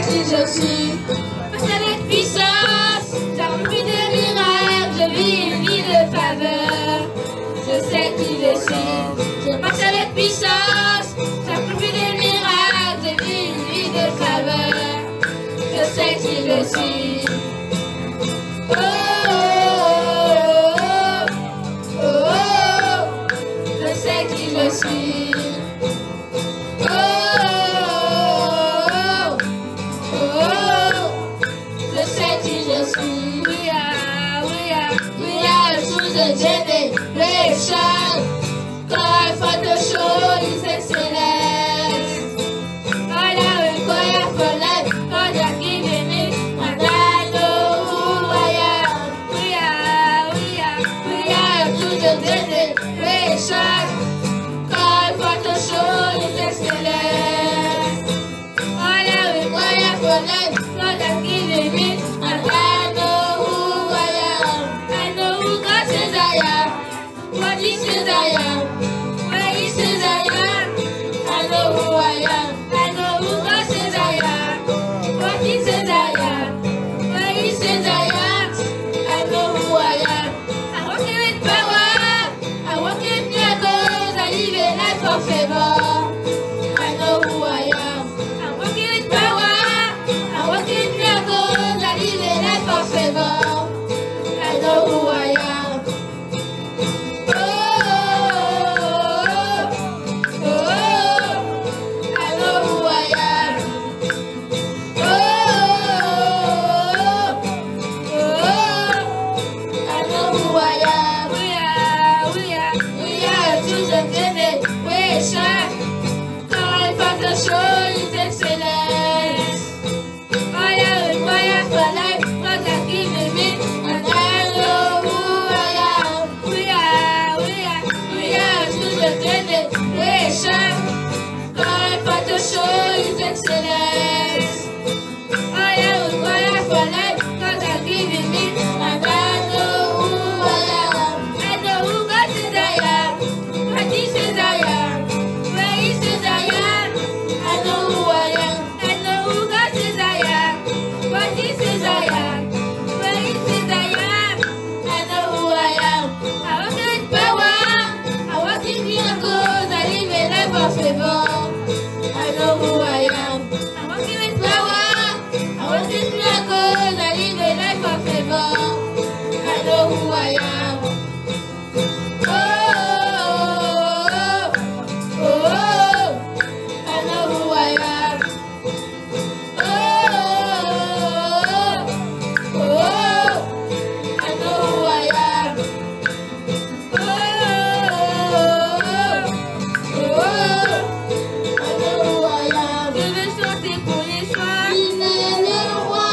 qui je suis. Face avec puissance, j'accomplis des miracles, je vis une vie de faveur. Je sais qui je suis. Je marche avec puissance, j'accomplis des miracles, je vis une vie de faveur. Je sais qui je suis. Oh, oh, oh, oh, oh, je sais qui je suis. Oh, oh, oh, oh, je sais qui je suis. We are chosen generation. God for the show His excellence. All I require for life, God has given me, and I know who I am. We are chosen generation. God for the show His excellence. All I require for life, God has given me, and I know who I am. I know who God says I am, what He says I am, where He says I am. I know who I am. I know who God says I am, what He says I am, where He says I am. I know who I am. I'm walking with power, I'm walking with miracles, I live a life of favor. I know who I am. I'm walking with power, I'm walking with miracles, I live a life of favor. I know who I am. Oh, oh, oh, I know who I am. Oh, oh, I know who I am. We are chosen generation. God for the show His excellence. All I require for life, God has given me, and I know who I am. We are chosen generation. God for the show His excellence. All I require for life, God has given me, and I know who I am. I know who God says I am, what He says I am, where He says I am. I know who I am. I know who God says I am, what He says I am, where He says I am. I know who I am. I walk in power, I walk in miracles, I live a life of favor. I know who I am. I'm walking with power, I walk in miracles, I live a life of favor. I know who I am. Oh, oh, oh, I know who I am. Oh, oh, I know who I am. Oh, oh, I know who I am. Je veux chanter pour les soirs. Il est le roi.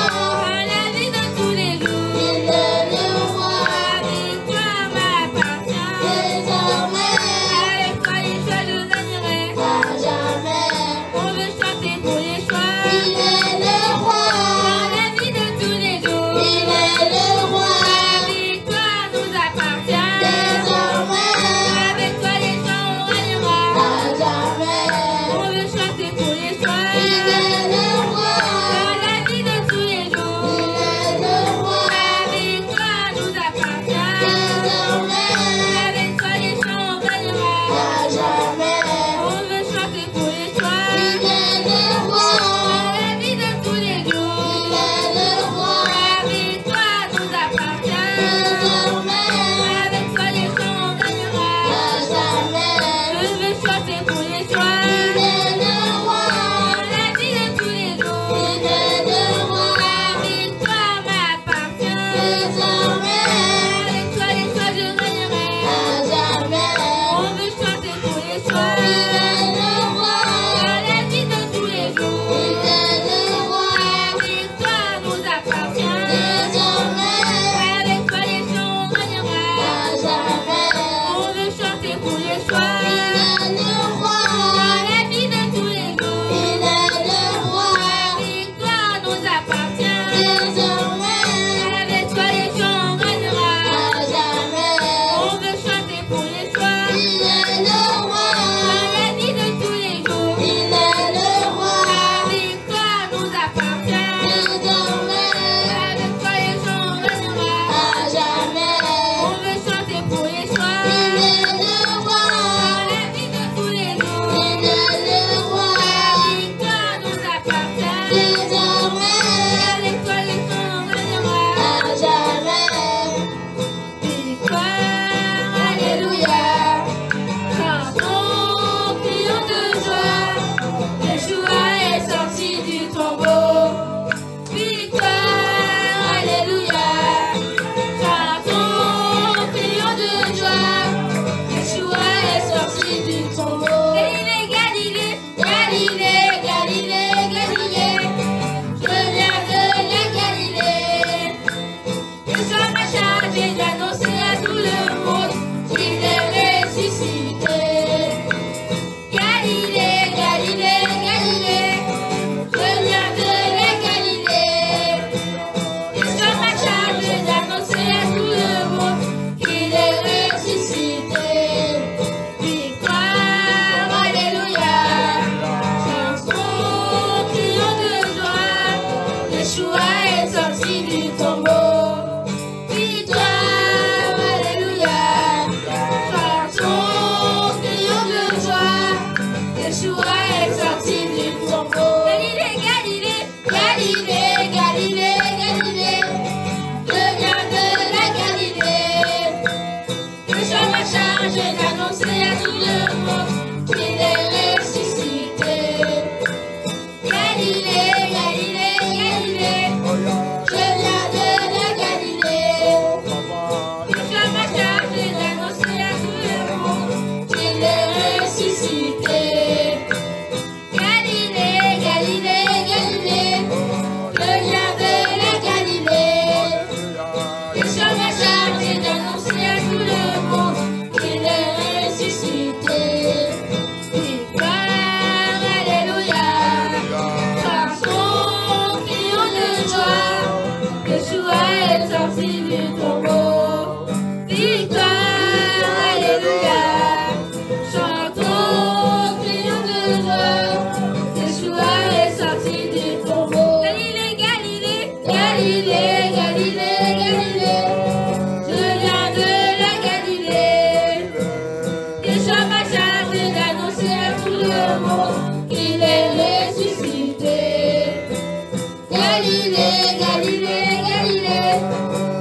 Galilée, Galilée, Galilée,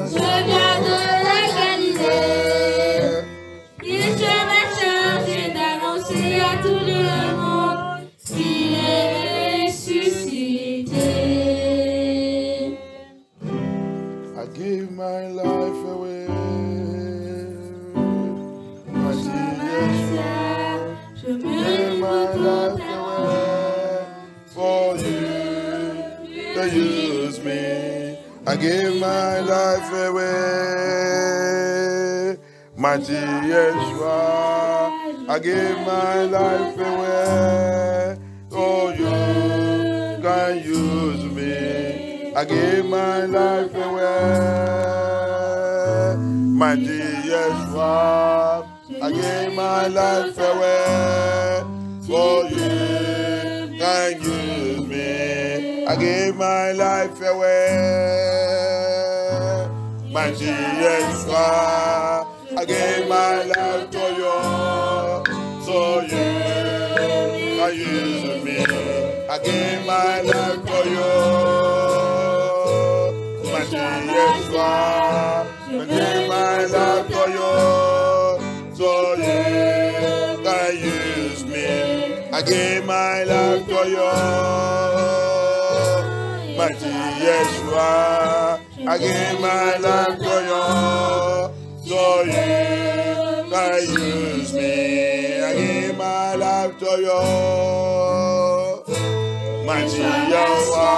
je viens de la Galilée. Il se m'a chargé d'annoncer à tout le monde qu'il est ressuscité. I give my life away. Je give my life away for you to use me. I give my life away, mighty Yeshua. I give my life away, oh you can use me. I give my life away, mighty Yeshua. I give my life away, for you can use me. I give my life away, mighty Yeshua. I give my life to you, so you can use me. I give my life to you, mighty Yeshua. I give my life to you, so you can use me. I give my life to you, mighty Yeshua. I give my life to you, so you can use me. I give my life to you, mighty Yeshua.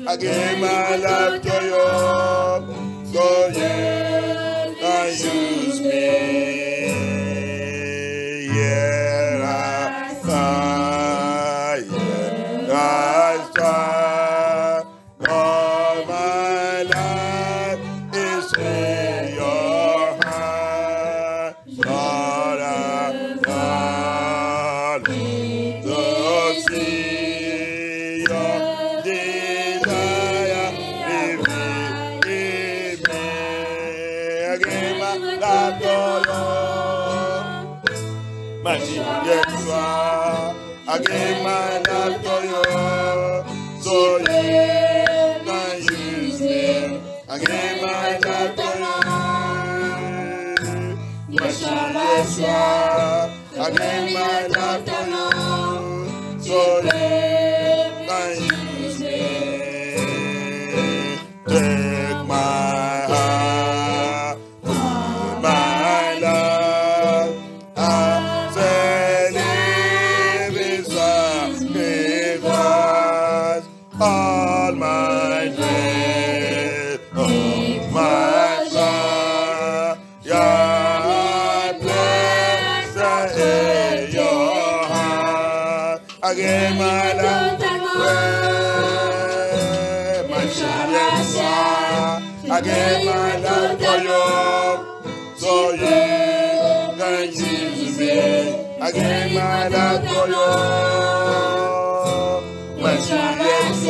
I give my life to you, so you can use me. All my life is in your hand. Lord, I follow the sea, your desire in me. I give my life to you, mighty Yeshua. I give my life to you, so you can use me. I give my life to you, Yeshua. I give my life to you, so you can use me. Take my heart, my love, and say live inside me. All my days, all my life, your blessed in your heart. I give my life away, my Jesus. I give my life to you, so you can use me. I give my life to you, my Jesus.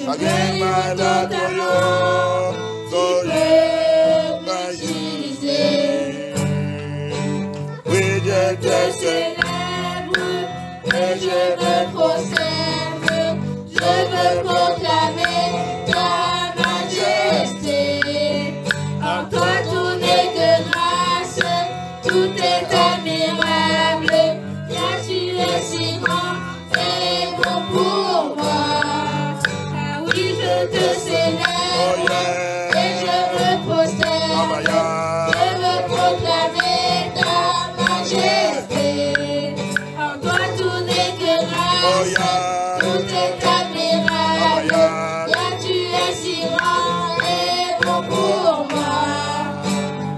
I give my life to you, so you can use me. Oui, je te célèbre, et je me prosterne, je veux proclamer ta majesté. En toi tout n'est que grâce, tout est admirable, car tu es si grand et bon pour moi. Ah oui, je te célèbre, et je me prosterne, je veux proclamer ta majesté. En toi tout n'est que grâce, tout est admirable, car tu es si grand et bon pour moi.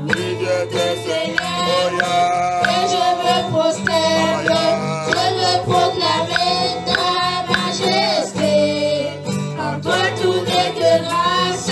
Oui, je te célèbre, et je me prosterne, je veux proclamer ta majesté. En toi tout n'est que grâce,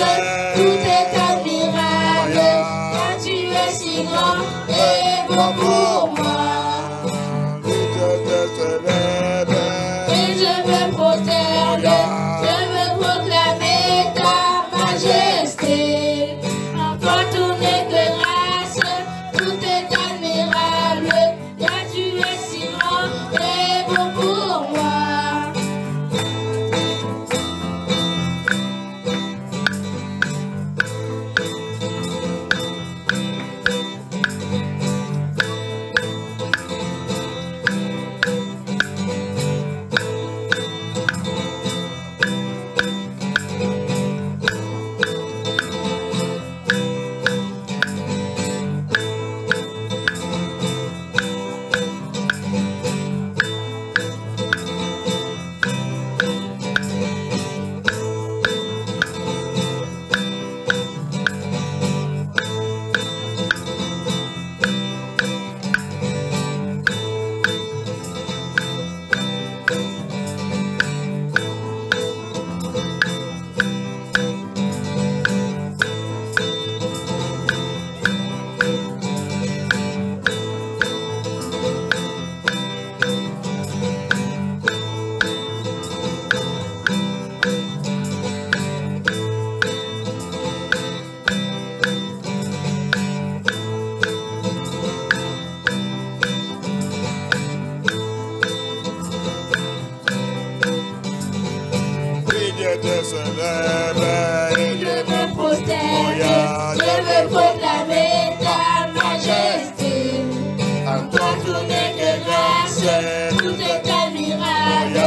te célèbre et Je me prosterne, je veux proclamer ta majesté. En toi tout n'est que grâce, tout est admirable.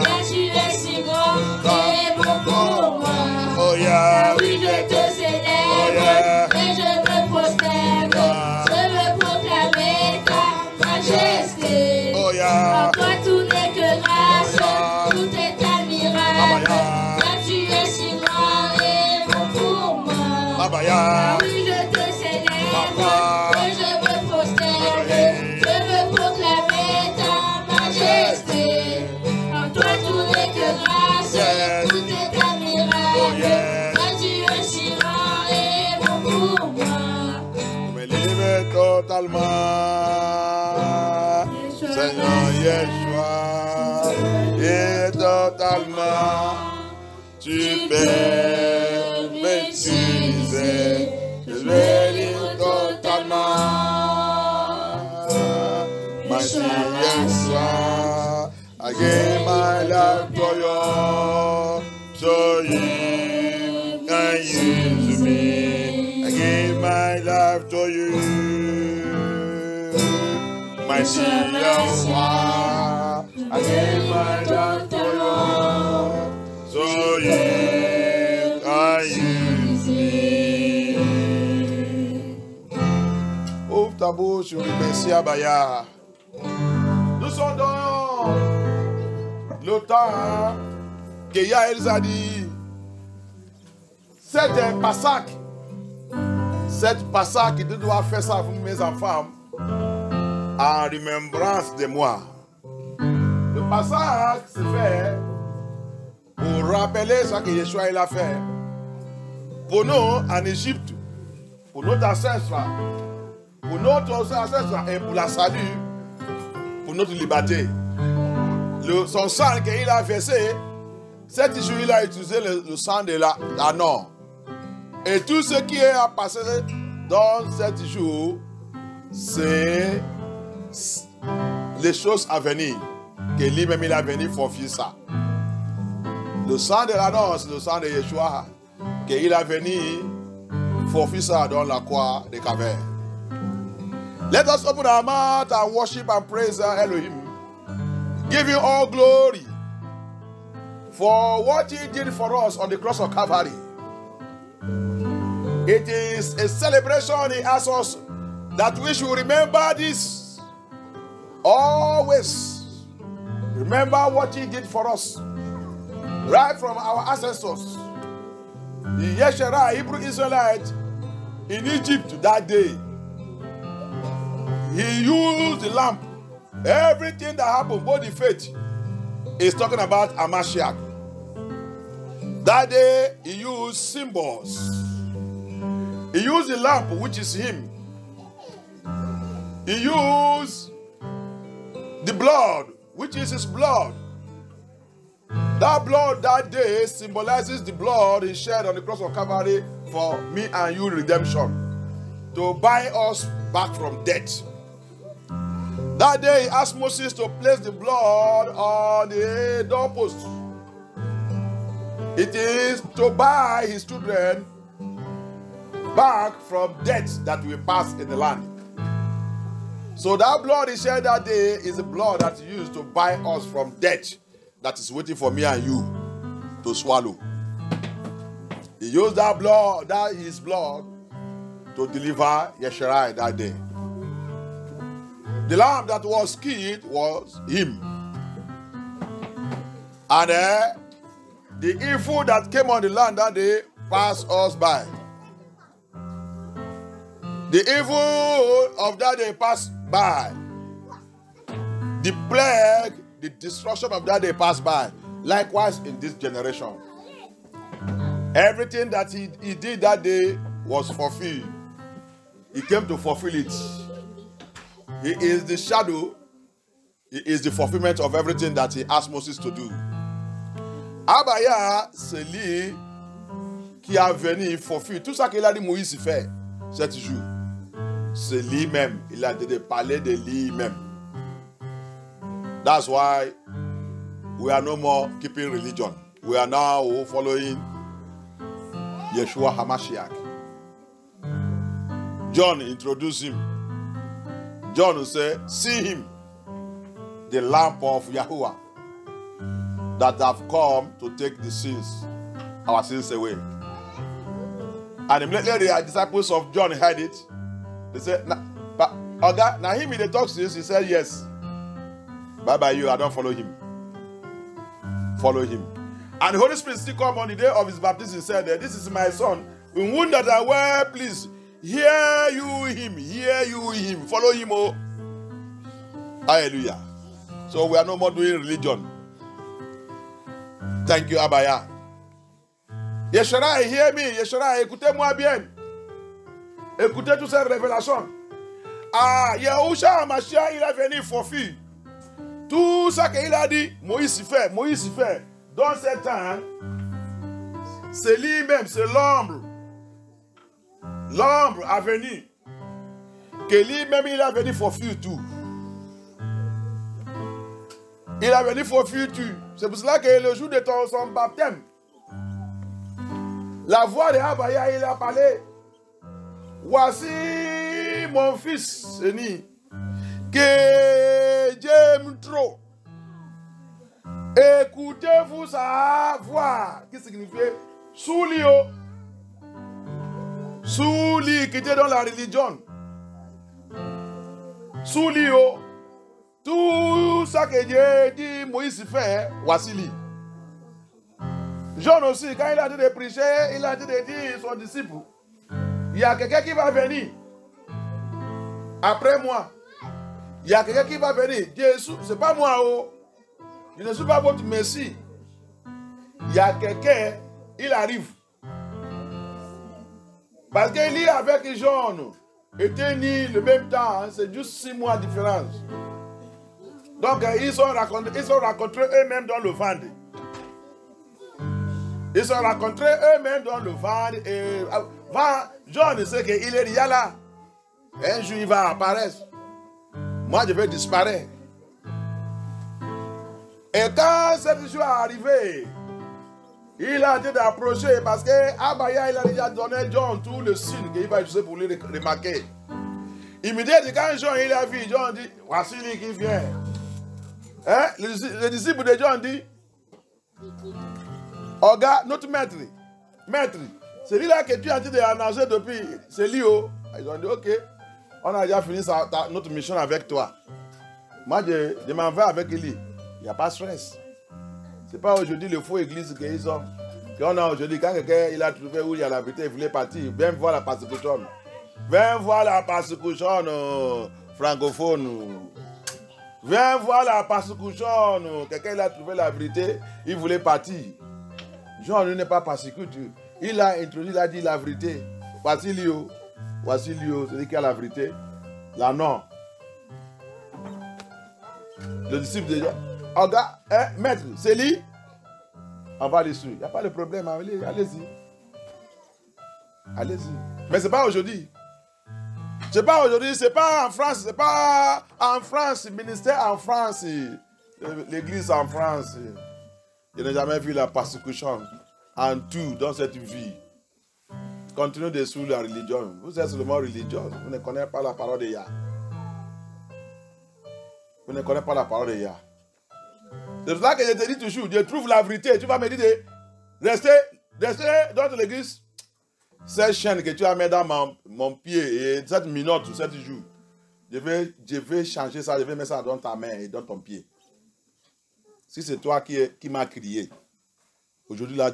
Car tu es si grand et bon pour moi. Oh yeah. Oui, je te célèbre et je me prosterne. Je veux proclamer ta majesté. Oh yeah. En toi tout n'est que grâce, tout est admirable. Car tu es si grand et bon pour moi. Abaya. Oui, je te célèbre et je me prosterne. Je veux proclamer ta majesté. En toi tout n'est que grâce, tout est admirable. Car tu es si grand et bon pour moi. Je me livre totalement, Seigneur Yeshua, et totalement, tu peux m'utiliser, je me livre totalement, mighty Yeshua, I give my life to you, so you can use me, I give my life to you, mighty Yeshua, I give my life to you, so you can use me. Ouvre ta bouche, remercie Abaya. Nous sommes dans le temps que Yael a dit. Cette Pâques qui doit faire ça pour mes enfants en remembrance de moi. Le Pâques se fait pour rappeler ce que Yeshua a fait pour nous en Égypte, pour notre ancêtre, et pour la salut, pour notre liberté. Son sang qu'il a versé, cet jour il a utilisé le sang de l'anneau. Et tout ce qui est passé dans cet jour, c'est les choses à venir. Que lui-même il a venu fortifier ça. Le sang de l'anneau, c'est le sang de Yeshua. Qu'il a venu fortifier ça dans la croix de Calvaire. Let us open our mouth and worship and praise Elohim. Give you all glory for what he did for us on the cross of Calvary. It is a celebration. He asks us that we should remember this. Always remember what he did for us. Right from our ancestors. The Yeshua, Hebrew Israelite in Egypt that day. He used the lamp. Everything that happened, both the faith, is talking about Amashiach. That day, he used symbols. He used the lamp, which is him. He used the blood, which is his blood. That blood that day symbolizes the blood he shed on the cross of Calvary for me and you redemption. To buy us back from death. That day he asked Moses to place the blood on the doorpost. It is to buy his children back from death that we pass in the land. So that blood he shed that day is the blood that he used to buy us from death that is waiting for me and you to swallow. He used that blood, that his blood, to deliver Yeshua that day. The lamb that was killed was him. And the evil that came on the land that day passed us by. The evil of that day passed by. The plague, the destruction of that day passed by. Likewise in this generation. Everything that he did that day was fulfilled. He came to fulfill it. He is the shadow. He is the fulfillment of everything that he asked Moses to do. Abaya, c'est lui qui a venu fulfill tout ça qu'il a dit Moïse fait cet jour. C'est lui-même. Il a dit de parler de lui-même. That's why we are no more keeping religion. We are now following Yeshua HaMashiach. John introduced him. John said, see him, the lamp of Yahuwah, that have come to take the sins, our sins away. And immediately the disciples of John heard it. They said, now him in the talk to us, he said, yes. Bye-bye you, I don't follow him. Follow him. And the Holy Spirit still come on the day of his baptism and said, this is my son, in whom that I well please. Hear you him, follow him, oh. Hallelujah. So we are no more doing religion. Thank you, Abaya. Yeshua, hear me. Yeshua, écoutez-moi bien. Écoutez toutes ces révélations. Ah, Yahushua Mashiach, il a venu forfait. Tout ça qu'il a dit, Moïse fait. Dans ce temps, c'est lui-même, c'est l'ombre. L'ombre a venu. Que lui-même, il a venu forfait tout. Il a venu forfait tout. C'est pour cela que le jour de son baptême, la voix de Abaya, il a parlé. Voici mon fils aîné, que j'aime trop. Écoutez-vous sa voix. Qu'est-ce que signifie? Soulio. Souli qui était dans la religion. Soulio. Tout ça que Dieu dit, Moïse fait, voici lui. Jean aussi, quand il a dit de prêcher, il a dit de dire à son disciple, il y a quelqu'un qui va venir après moi. Il y a quelqu'un qui va venir. Jésus, ce n'est pas moi. Oh. Je ne suis pas votre Messie. Il y a quelqu'un, il arrive. Parce qu'il est avec Jean, était né le même temps, c'est juste 6 mois de différence. Donc ils sont rencontrés eux-mêmes dans le ventre. Ils sont rencontrés eux-mêmes dans le ventre. Et Jean sait qu'il est déjà là. Un jour il va apparaître. Moi je vais disparaître. Et quand ce jour est arrivé, il a dit d'approcher parce que Abaya il a déjà donné John tout le signe qu'il va utiliser pour lui remarquer. Immédiatement quand Jean il a vu, Jean dit, voici lui qui vient. Hein? Le disciple de John dit, oh gars, notre maître, c'est lui-là que tu as dit d'annoncer depuis, c'est lui. Oh. Ils ont dit, ok, on a déjà fini notre mission avec toi. Moi, je m'en vais avec lui. Il n'y a pas de stress. Ce n'est pas aujourd'hui le faux église qu'ils ont. Qu'on a aujourd'hui, quand quelqu'un il a trouvé où il y a la vérité, il voulait partir. Viens voir la persécution. Viens voir la persécution francophone. Viens voir la persécution. Quelqu'un il a trouvé la vérité, il voulait partir. Jean n'est pas persécuté. Il a introduit, il a dit la vérité. Voici Lio, c'est lui qui a la vérité. Là non. Le disciple de Jean. Oh gars, maître, c'est lui. On va aller suivre. Il n'y a pas de problème, allez-y. Allez-y. Mais ce n'est pas aujourd'hui. C'est pas aujourd'hui, c'est pas en France, c'est pas en France, le ministère en France, l'église en France. Je n'ai jamais vu la persécution en tout dans cette vie. Continuez de suivre la religion. Vous êtes seulement religieux, vous ne connaissez pas la parole de Yah. Vous ne connaissez pas la parole de Yah. C'est pour ça que je te dis toujours, je trouve la vérité. Tu vas me dire de rester dans l'église. Cette chaîne que tu as mis dans mon pied et cette minute ou 7 jours, je vais changer ça, je vais mettre ça dans ta main et dans ton pied. Si c'est toi qui m'as crié, aujourd'hui, là,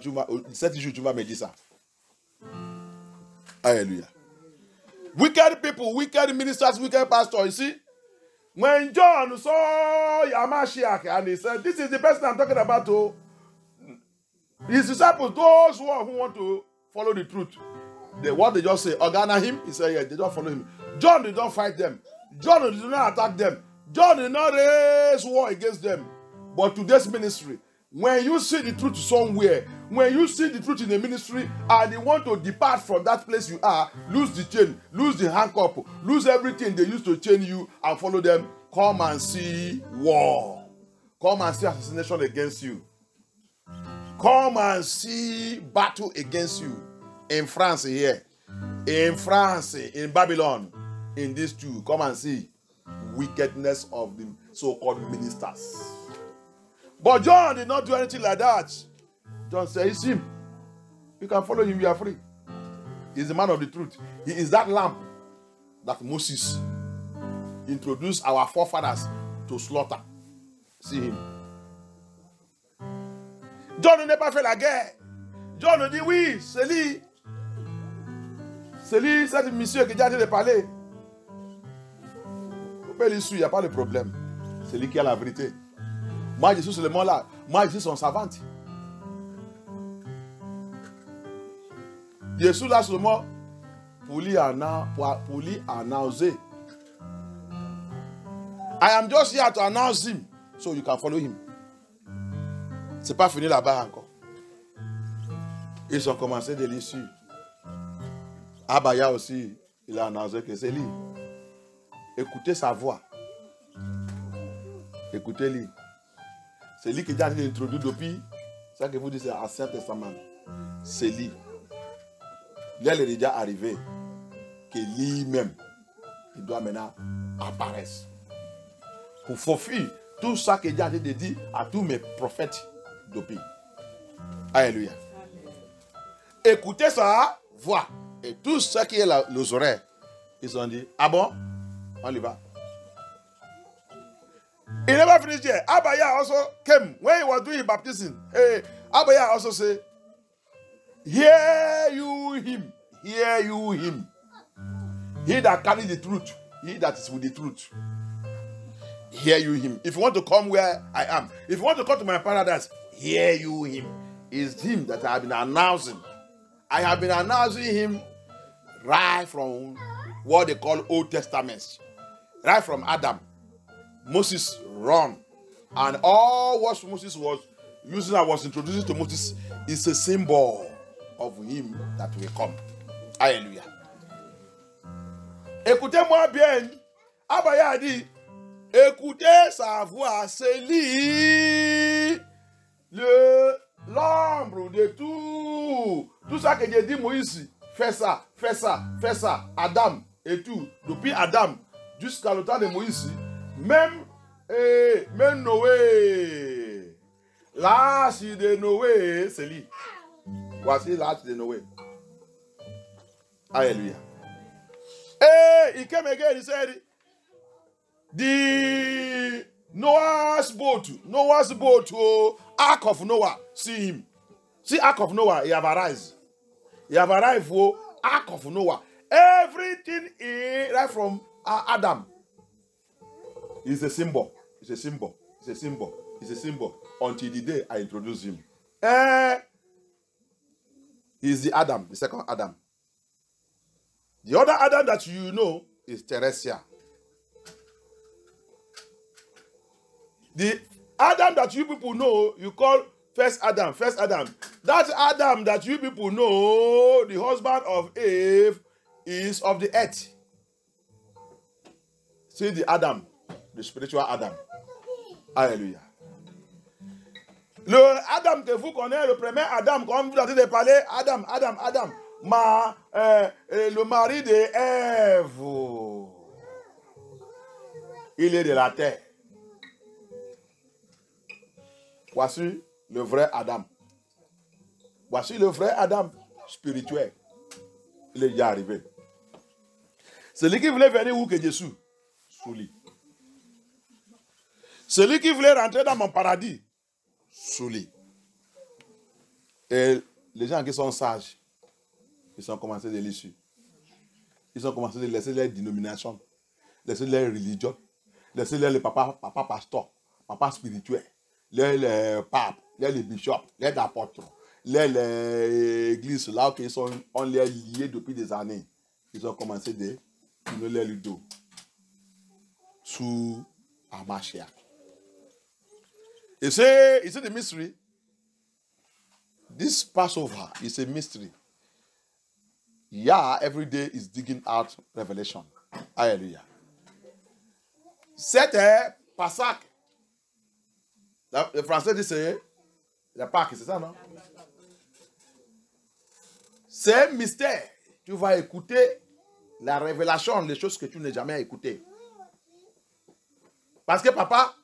7 jours, tu vas me dire ça. Alléluia. Wicked people, wicked ministers, wicked pastors, ici. When John saw Yamashiach and he said, this is the person I'm talking about. Oh. His disciples, those who want to follow the truth. What they just say, Organa him? He said, yeah, they don't follow him. John did not fight them. John did not attack them. John did not raise war against them. But today's ministry, when you see the truth somewhere, when you see the truth in the ministry, and they want to depart from that place you are, lose the chain, lose the handcuff, lose everything they used to chain you and follow them, come and see war. Come and see assassination against you. Come and see battle against you. In France here. In France, in Babylon. In these two. Come and see wickedness of the so-called ministers. But John did not do anything like that. John said, it's him. You can follow him, you are free. He's the man of the truth. He is that lamb that Moses introduced our forefathers to slaughter. See him. John n'est pas fait la guerre. John dit oui, c'est lui. C'est lui, c'est monsieur qui a dit de parler. Il n'y a pas de problème. C'est lui qui a la vérité. Moi, je suis seulement là. Moi, je suis son savante. Je suis là seulement pour lui annoncer. I am just here to announce him, so you can follow him. C'est pas fini là-bas encore. Ils ont commencé de l'issue. Abaya aussi, il a annoncé que c'est lui. Écoutez sa voix. Écoutez-lui. C'est lui qui a été introduit depuis, ça que vous dites, c'est l'Ancien Testament. C'est lui. Là, il est déjà arrivé que lui-même, il doit maintenant apparaître. Pour fulfill tout ça que Dieu a dit à tous mes prophètes depuis. Alléluia. Écoutez sa voix. Et tous ceux qui ont les oreilles, ils ont dit, ah bon, on y va. He never finished there. Abaya also came when he was doing his baptism. Abaya also said, hear you him. Hear you him. He that carries the truth. He that is with the truth. Hear you him. If you want to come where I am, if you want to come to my paradise, hear you him. It's him that I have been announcing. I have been announcing him right from what they call Old Testament. Right from Adam. Moses run. And all what Moses was using, I was introducing to Moses, is a symbol of him that will come. Alléluia. Écoutez-moi bien. Abaya a dit, écoutez sa voix, c'est lui, l'ombre de tout. Tout ça que j'ai dit, Moïse, fais ça, fais ça, fais ça. Adam et tout. Depuis Adam jusqu'à le temps de Moïse, même Noé. L'âge de Noé, c'est lui. Voici l'âge de Noé. Alléluia. He came again, he said, the Noah's boat, Ark of Noah, see him. See Ark of Noah, he have arrived. He have arrived for Ark of Noah. Everything right from Adam is a symbol. It's a symbol. It's a symbol. It's a symbol. Until the day I introduce him. He's the Adam, the second Adam. The other Adam that you know is Teresia. The Adam that you people know, you call first Adam, first Adam. That Adam that you people know, the husband of Eve, is of the earth. See the Adam, the spiritual Adam. Alléluia. Le Adam que vous connaissez, le premier Adam, comme vous avez parlé, Adam. Le mari de Ève. Il est de la terre. Voici le vrai Adam. Voici le vrai Adam spirituel. Il est déjà arrivé. Celui qui voulait venir où que Jésus? Sous lui. Celui qui voulait rentrer dans mon paradis? Sous lui. Et les gens qui sont sages, ils ont commencé de l'issue. Ils ont commencé de laisser les dénominations, laisser les religions, laisser les papa pasteur, papa spirituel, les papes, les bishops, les apôtres, les églises là qui sont on les liés depuis des années. Ils ont commencé de tourner les rideaux sous Amashia. You see the mystery? This Passover is a mystery. Yah every day is digging out revelation. Hallelujah. C'était Pâques. Le français dit c'est La Pâque, c'est ça, non? C'est un mystère. Tu vas écouter la révélation, les choses que tu n'as jamais écoutées. Parce que papa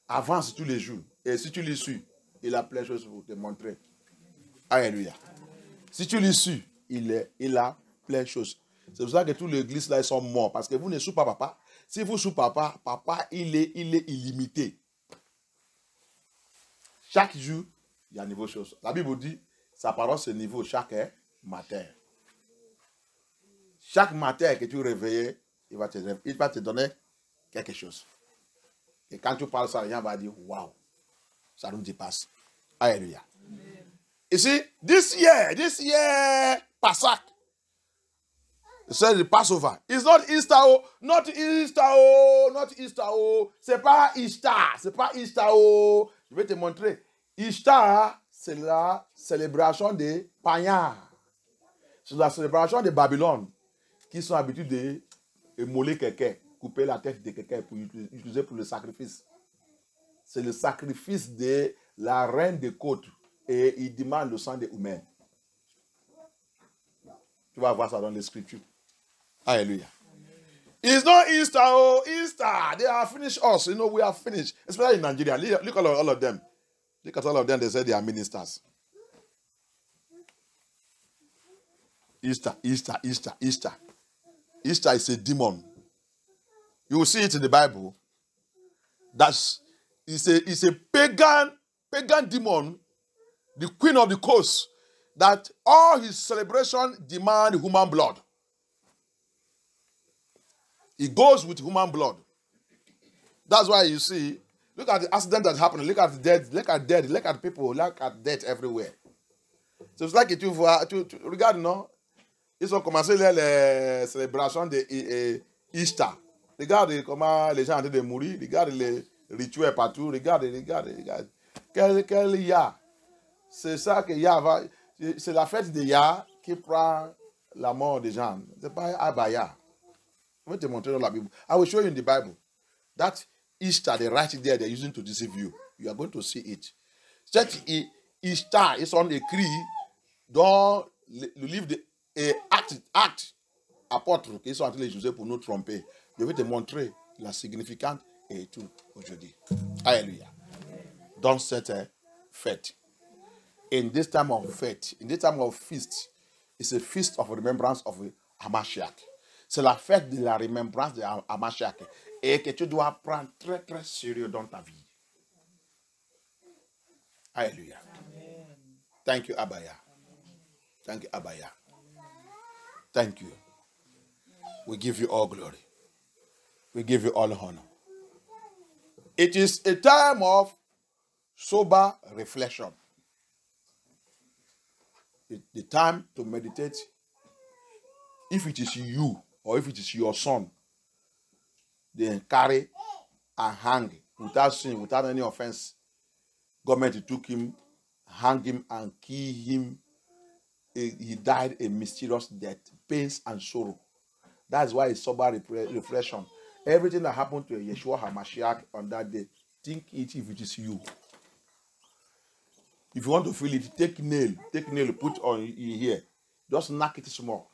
avance tous les jours. Et si tu le suis, il a plein de choses pour te montrer. Alléluia. Si tu le suis, il a plein de choses. C'est pour ça que toutes les églises là, ils sont morts. Parce que vous ne suivez pas papa. Si vous suivez papa, papa, il est illimité. Chaque jour, il y a un nouveau chose. La Bible dit, sa parole c'est nouveau chaque matin. Chaque matin que tu réveilles, il va te donner quelque chose. Et quand tu parles ça, les gens vont dire, waouh, ça nous dépasse. Alléluia. Ici, this year, Passover. C'est le Passover. It's not Easter, oh, not Easter, oh, not Easter, oh. C'est pas Easter, c'est pas Easter, oh. Je vais te montrer. Easter, c'est la célébration des païens. C'est la célébration de Babylone qui sont habitués d'immoler quelqu'un, couper la tête de quelqu'un pour utiliser pour le sacrifice. C'est le sacrifice de la reine des côtes et il demande le sang des humains. Tu vas voir ça dans les Scriptures. Alléluia. It's not Easter, oh, Easter. They have finished us. You know, we are finished. Especially in Nigeria. Look at all of them. Look at all of them. They say they are ministers. Easter, Easter, Easter, Easter. Easter is a demon. You will see it in the Bible. It's a pagan demon, the queen of the coast, that all his celebration demand human blood. It goes with human blood. That's why you see, look at the accident that happened, look at the dead, look at people, look at death everywhere. So it's like tu vois, regarde, non? Ils ont commencé les célébrations de Easter. Regarde comment les gens sont en train de mourir, regarde les rituels partout, regarde. Quel Yah? C'est ça que Yah va, c'est la fête de Yah qui prend la mort des gens. C'est pas Abaya. Je vais te montrer dans la Bible. I will show you in the Bible. That Easter, they write it there, they're using to deceive you. You are going to see it. Cette Easter, ils sont écrits dans le livre de Actes apôtres qui sont en train de les user pour nous tromper. Je vais te montrer la significance et tout aujourd'hui. Alléluia. Dans cette fête. In this time of fête, in this time of feast, it's a feast of remembrance of Hamashiach. C'est la fête de la remembrance de Hamashiach et que tu dois prendre très très sérieux dans ta vie. Alléluia. Thank you, Abaya. Thank you, Abaya. Thank you. We give you all glory. We give you all honor. It is a time of sober reflection. It's the time to meditate. If it is you or if it is your son, then carry and hang without sin, without any offense. Government took him, hang him and kill him. He died a mysterious death, pains and sorrow. That's why it's sober reflection. Everything that happened to Yeshua HaMashiach on that day, think it if it is you. If you want to feel it, take nail, put on here. Just knock it small.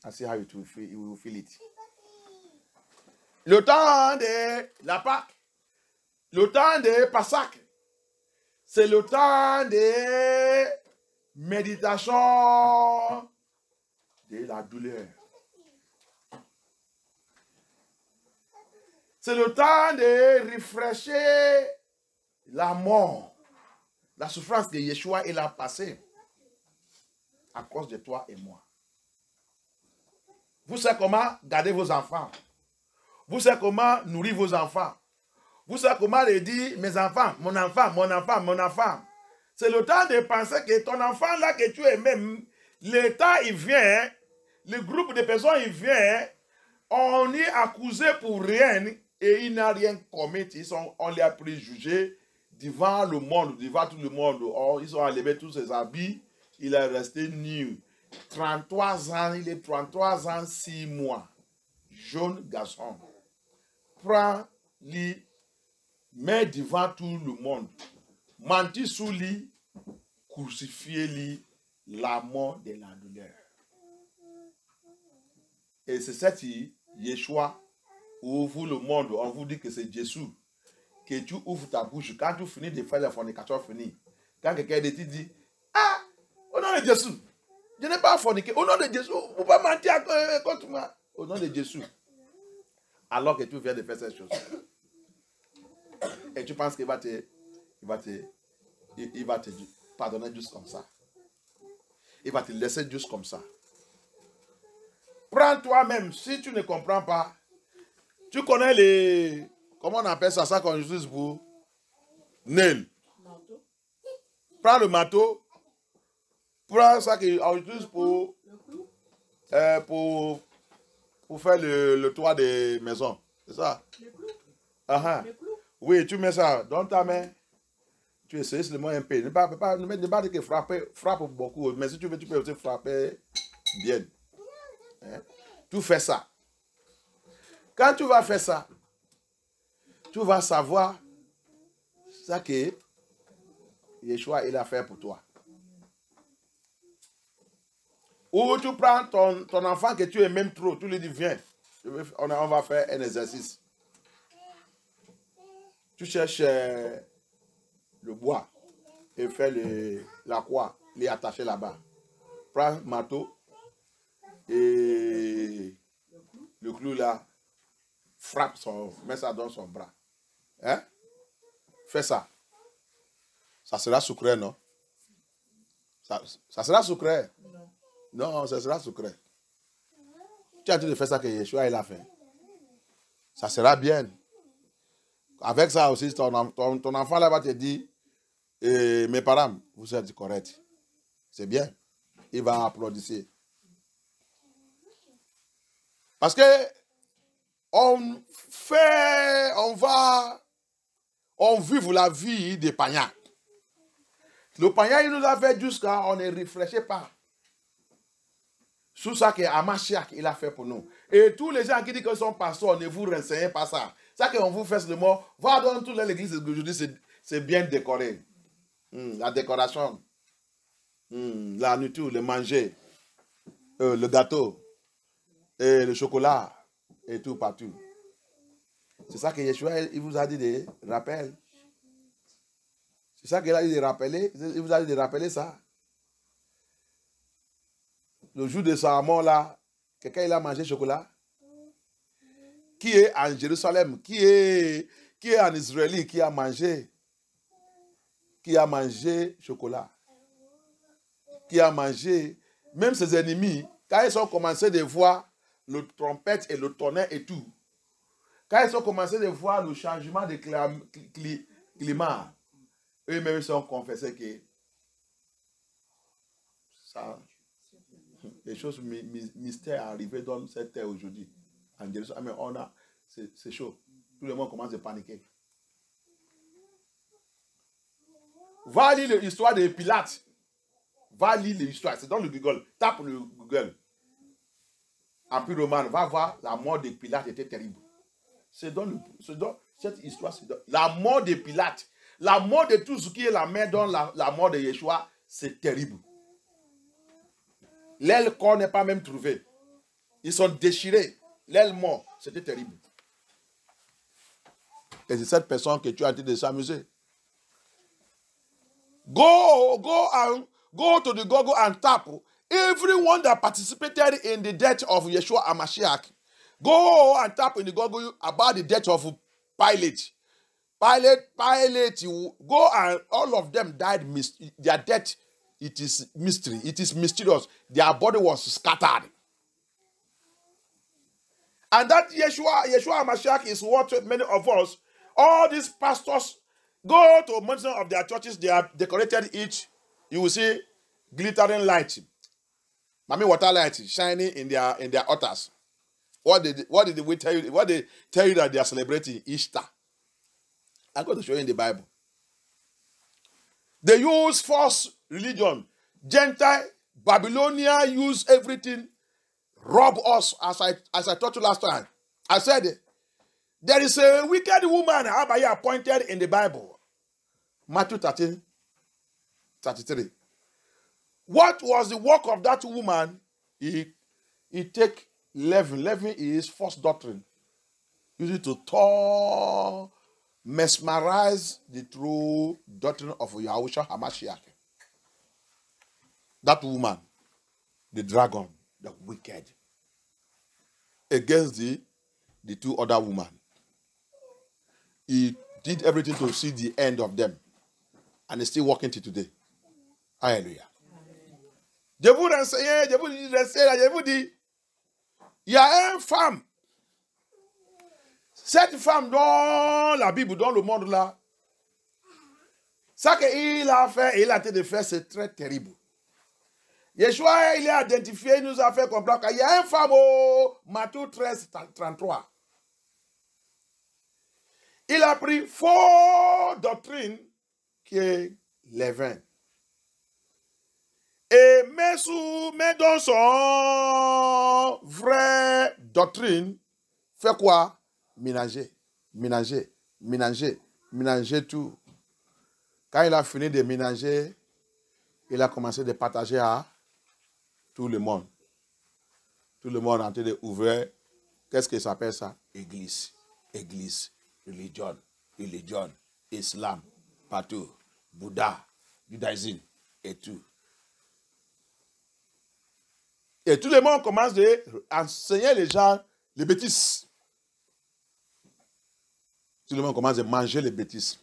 And see how it will feel, you will feel it. Le temps de la Pâque, le temps de Pâques, c'est le temps de méditation de la douleur. C'est le temps de rafraîchir la mort. La souffrance de Yeshua, il a passé à cause de toi et moi. Vous savez comment garder vos enfants. Vous savez comment nourrir vos enfants. Vous savez comment leur dire, mes enfants, mon enfant, mon enfant, mon enfant. C'est le temps de penser que ton enfant là que tu aimes, l'État il vient, le groupe de personnes il vient, on est accusé pour rien et il n'a rien commis. On les a préjugés devant le monde, devant tout le monde. Oh, ils ont enlevé tous ses habits, il est resté nu. 33 ans, il est 33 ans, 6 mois. Jeune garçon. Prends-lui mais devant tout le monde, menti sous lui, crucifié lui, la mort de la douleur. Et c'est cette Yeshua ouvre le monde, on vous dit que c'est Jésus, que tu ouvres ta bouche, quand tu finis de faire la fornication, fini. Quand quelqu'un te dit, ah, au nom de Jésus, je n'ai pas forniqué, au nom de Jésus, vous ne pouvez pas mentir contre moi, au nom de Jésus. Alors que tu viens de faire cette chose. Et tu penses qu'il va te pardonner juste comme ça. Il va te laisser juste comme ça. Prends toi-même, si tu ne comprends pas, tu connais les, comment on appelle ça qu'on utilise pour nail. Prends le marteau, prends ça qu'on utilise pour faire le toit des maisons. C'est ça? Oui, tu mets ça dans ta main. Tu essaies seulement un peu. Ne pas dire que frappe beaucoup. Mais si tu veux, tu peux aussi frapper bien. Hein? Tu fais ça. Quand tu vas faire ça, tu vas savoir ça que Yeshua il a fait pour toi. Ou tu prends ton enfant que tu aimes trop, tu lui dis viens, on va faire un exercice. Tu cherches le bois et fais la croix, les attacher là-bas. Prends le marteau et le clou là, frappe mets ça dans son bras. Hein? Fais ça. Ça sera sucré, non? Ça sera sucré. Non, ça sera sucré. Tu as dit de faire ça que Yeshua il a fait. Ça sera bien. Avec ça aussi, ton enfant là va te dire, mes parents, vous êtes corrects. C'est bien. Il va applaudir. Parce que on vive la vie des païens. Le païen, il nous a fait jusqu'à on ne réfléchit pas. Sur ça que Hamashiach, il a fait pour nous. Et tous les gens qui disent qu'ils sont pasteurs, ne vous renseignez pas ça. Ça qu'on vous fait le mot, va dans toute l'église d'aujourd'hui, c'est bien décoré. La décoration, la nourriture, le manger, le gâteau, et le chocolat, et tout partout. C'est ça que Yeshua, il vous a dit de rappeler. C'est ça qu'il a dit de rappeler. Il vous a dit de rappeler ça. Le jour de sa mort là, quelqu'un il a mangé chocolat. Qui est en Jérusalem? Qui est en Israël? Qui a mangé chocolat? Qui a mangé, même ses ennemis, quand ils ont commencé de voir le trompette et le tonnerre et tout, quand ils ont commencé de voir le changement de climat, eux-mêmes ils ont confessé que ça, les choses mystères arrivées dans cette terre aujourd'hui. En Jérusalem, c'est chaud. Tout le monde commence à paniquer. Va lire l'histoire de Pilate. Va lire l'histoire. C'est dans le Google. Tape le Google. Empire romain. Va voir la mort de Pilate était terrible. C'est dans cette histoire. La mort de Pilate. La mort de tout ce qui est la main dans la mort de Yeshua. C'est terrible. L'aile corps n'est pas même trouvé. Ils sont déchirés. L'aile mort. C'était terrible. Et c'est cette personne que tu as dit de s'amuser. Go to the Google and tap everyone that participated in the death of Yeshua HaMashiach. Go and tap in the Google about the death of Pilate. Pilate, go and all of them died. Their death, it is mystery. It is mysterious. Their body was scattered. And that Yeshua HaMashiach is what many of us, all these pastors, go to most of their churches, they are decorated each. You will see glittering light. Mami water light shining in their altars. What did we tell you? What they tell you that they are celebrating Easter? I'm going to show you in the Bible. They use false religion. Gentile, Babylonia use everything. Rob us, as I told you last time. I said There is a wicked woman Abaya appointed in the Bible. Matthew 13:33. What was the work of that woman? He take leaven. Leaven is false doctrine. Use it to mesmerize the true doctrine of Yahushua HaMashiach. That woman, the dragon, the wicked, against the two other women. He did everything to see the end of them. And he's still working till today. Hallelujah. Je vous dis, il y a une femme. Cette femme dans la Bible, dans le monde là, ça qu'il a fait, il a été de faire, c'est très terrible. Yeshua, il a identifié, il nous a fait comprendre qu'il y a une femme au Matthieu 13:33. Il a pris faux doctrine qui est levain. Et mais dans son vraie doctrine, fait quoi? Ménager tout. Quand il a fini de ménager, il a commencé de partager à tout le monde. Tout le monde en train d'ouvrir. Qu'est-ce que ça s'appelle ça? Église, religion, islam, partout, Bouddha, judaïsme et tout. Et tout le monde commence à enseigner les gens les bêtises. Tout le monde commence à manger les bêtises.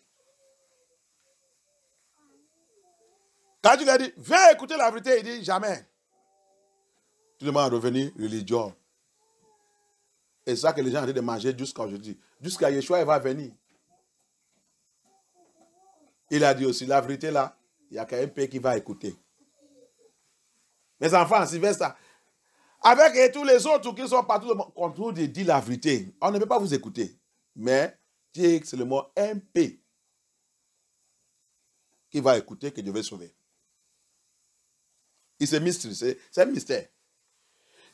Quand tu lui as dit, viens écouter la vérité, il dit jamais. Tout le monde est revenu religion. Et c'est ça que les gens ont dit de manger jusqu'à aujourd'hui. Jusqu'à Yeshua, il va venir. Il a dit aussi, la vérité là, il n'y a qu'un pays qui va écouter. Mes enfants, Sylvestre, avec tous les autres qui sont partout, contre de dire la vérité, on ne peut pas vous écouter. Mais c'est seulement un pays qui va écouter que Dieu veut sauver. It's a mystery, c'est un mystère.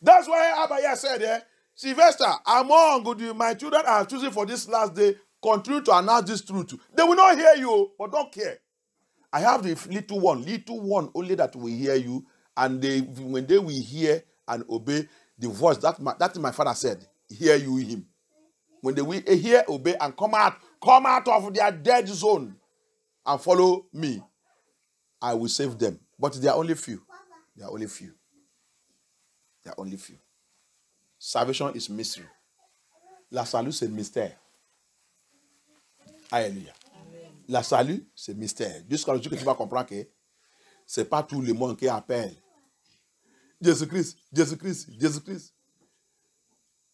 That's why Abaya said, Sylvester, among my children are choosing for this last day, continue to announce this truth. They will not hear you, but don't care. I have the little one only that will hear you, and when they will hear and obey the voice that my father said, hear you him. When they will hear, obey, and come out of their dead zone and follow me, I will save them. But they are only few. They are only few. They are only few. Salvation is mystery. La salut, c'est mystère. Alléluia. La salut, c'est mystère. Jusqu'à le jour que tu vas comprendre que ce n'est pas tout le monde qui appelle. Jésus-Christ.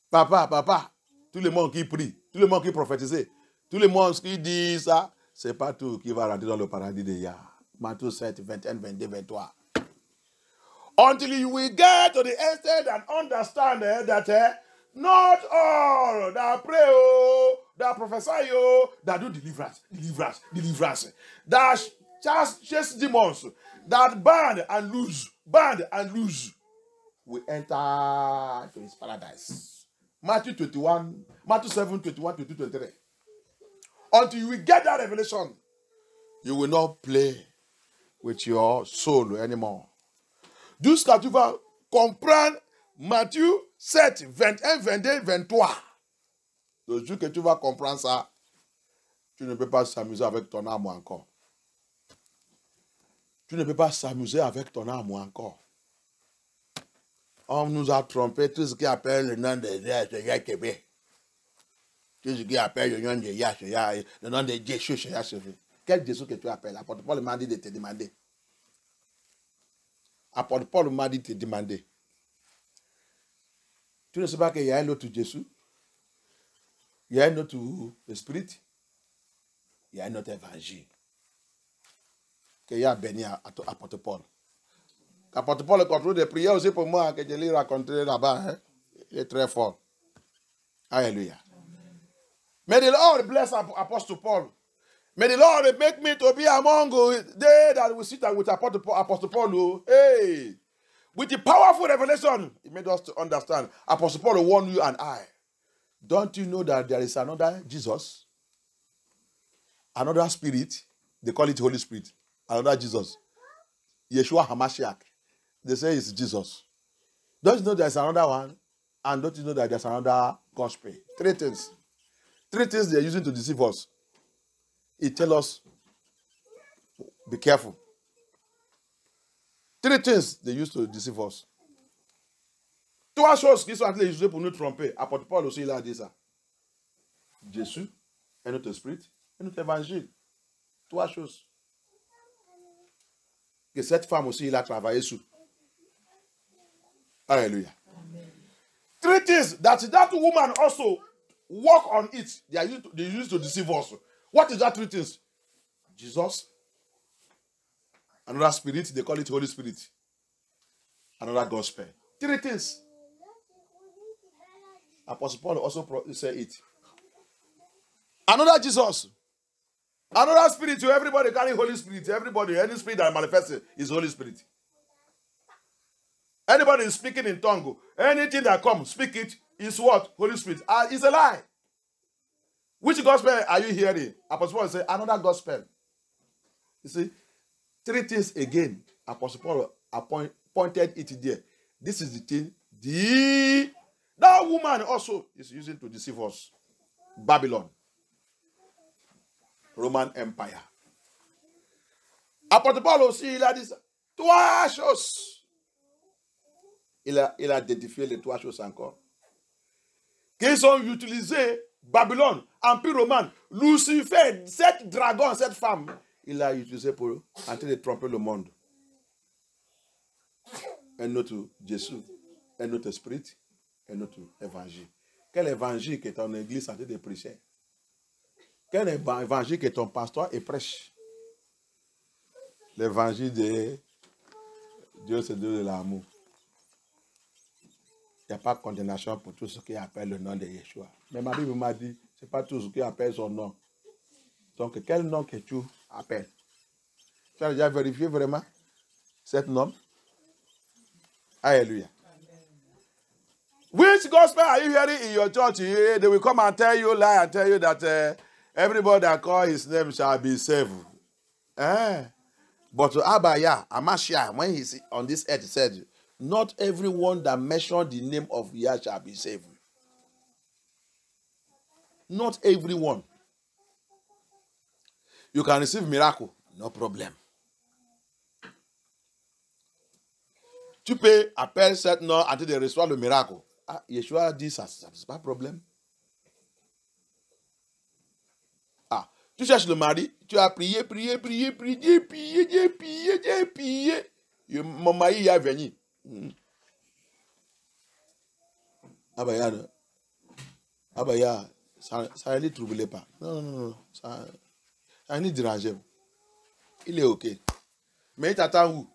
Papa. Tout le monde qui prie. Tout le monde qui prophétise. Tout le monde qui dit ça. Ce n'est pas tout qui va rentrer dans le paradis de Yah. Matthieu 7, 21, 22, 23. Until you will get to the extent and understand that not all that pray, that prophesy, that do deliverance, that chase demons, that bind and loose, will enter to his paradise. Matthew 7, 21, 22, 23. Until you will get that revelation, you will not play with your soul anymore. Jusqu'à tu vas comprendre Matthieu 7, 21, 22, 23. Le jour que tu vas comprendre ça, tu ne peux pas s'amuser avec ton âme encore. Tu ne peux pas s'amuser avec ton âme encore. On nous a trompé tout ce qui appelle le nom de Dieu, c'est Yah Québec. Tout ce qui appelle le nom de Yah, c'est Yah, le nom de Jésus, c'est Yah. Quel Jésus que tu appelles? L'apôtre Paul m'a dit de te demander. Apôtre Paul m'a dit de te demander. Tu ne sais pas qu'il y a un autre Jésus? Il y a un autre esprit? Il y a un autre évangile. Qu'il y a béni à apôtre Paul. Apôtre Paul contrôle des prières aussi pour moi, que je l'ai raconté là-bas. Hein? Il est très fort. Alléluia. May the Lord bless Apostle Paul. May the Lord make me to be among they that will sit with Apostle Paul. Hey, with the powerful revelation, he made us to understand. Apostle Paul warned you and I. Don't you know that there is another Jesus? Another spirit? They call it Holy Spirit. Another Jesus. Yeshua HaMashiach. They say it's Jesus. Don't you know there's another one? And don't you know that there's another gospel? Three things. Three things they're using to deceive us. It tells us, be careful. Three things they use to deceive us. Trois choses qui sont en train d'utiliser pour nous tromper. Apôtre Paul aussi, il a dit ça. Jésus, un autre esprit, un autre évangile. Trois choses. Que cette femme aussi, il a travaillé sur. Hallelujah. Amen. Three things that woman also work on it. They use to deceive us. What is that three things? Jesus, another spirit, they call it Holy Spirit, another gospel. Three things. Apostle Paul also said it. Another Jesus, another spirit. To everybody carry Holy Spirit. Everybody, any spirit that manifests is Holy Spirit. Anybody is speaking in tongue, anything that comes, speak it, is what? Holy Spirit. It's a lie. Which gospel are you hearing? Apostle Paul said, another gospel. You see, three things again. Apostle Paul pointed it there. This is the thing. That woman also is using to deceive us. Babylon. Roman Empire. Apostle Paul aussi, il a dit ça. Trois choses. Il a identifié les trois choses encore. Qu'ils ont utilisé Babylone, Empire romain, Lucifer, cette dragon, cette femme, il a utilisé pour essayer de tromper le monde. Un autre Jésus, un autre esprit, un autre évangile. Quel évangile que ton église a de prêcher? Quel évangile que ton pasteur prêche? L'évangile de Dieu, c'est Dieu de l'amour. Il n'y a pas de condamnation pour tout ce qui appelle le nom de Yeshua. Mais ma Bible m'a dit, ce n'est pas tout ce qui appelle son nom. Donc, quel nom que tu appelles? Tu as déjà vérifié vraiment cet nom? Alléluia. Which gospel are you hearing in your church? They will come and tell you, lie and tell you that everybody that call his name shall be saved. But Abaya, Amashia, when he's on this earth, he said, not everyone that mentioned the name of Yah shall be saved. Not everyone. You can receive miracle, no problem. Tu peux appeler cet nom until they reçoivent le miracle. Ah, Yeshua dit ça, c'est pas un problème. Ah, tu cherches le mari, tu as prié. Mon mari y est venu. Ah bah ya, ça ne les troublait pas. Non, ça ne dérangeait pas. Il est ok. Mais il t'attend où?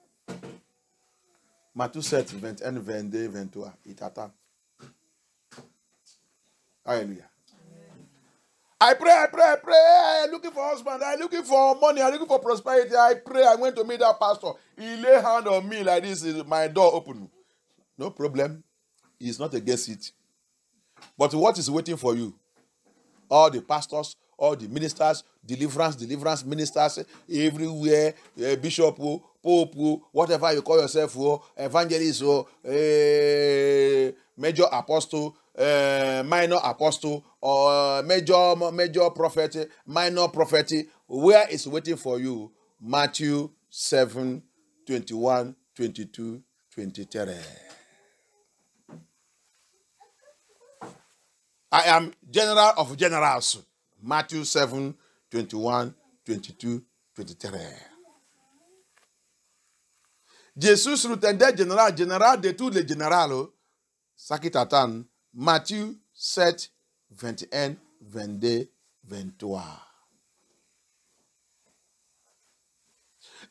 Matthieu 7, 21, 22, 23. Il t'attend. Alléluia. I pray. I'm looking for husband. I'm looking for money. I'm looking for prosperity. I pray. I went to meet that pastor. He lay hand on me like this. My door open. No problem. He's not against it. But what is waiting for you? All the pastors, all the ministers, deliverance ministers, everywhere, bishop, pope, whatever you call yourself, evangelist, major apostle, minor apostle, or major prophet, minor prophet, where is waiting for you? Matthew 7, 21, 22, 23. I am general of generals. Matthew 7, 21, 22, 23. Jésus, surintendant général de tous les généraux, ça qui t'attend. Matthieu 7, 21, 22, 23.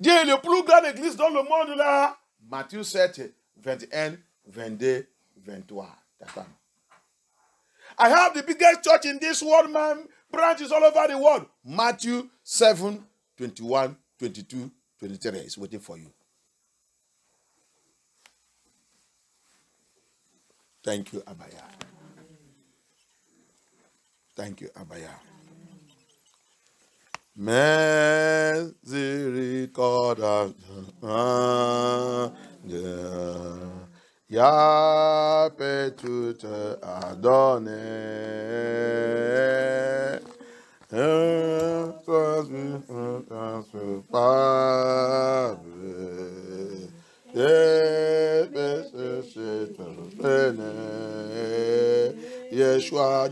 Dieu est le plus grand église dans le monde là. Matthieu 7, 21, 22, 23. T'attends. I have the biggest church in this world, man. Branches all over the world. Matthew 7, 21, 22, 23 is waiting for you. Thank you, Abaya. Thank you, Abaya. Misericordia, Yah peut tout adonner. Yeshua,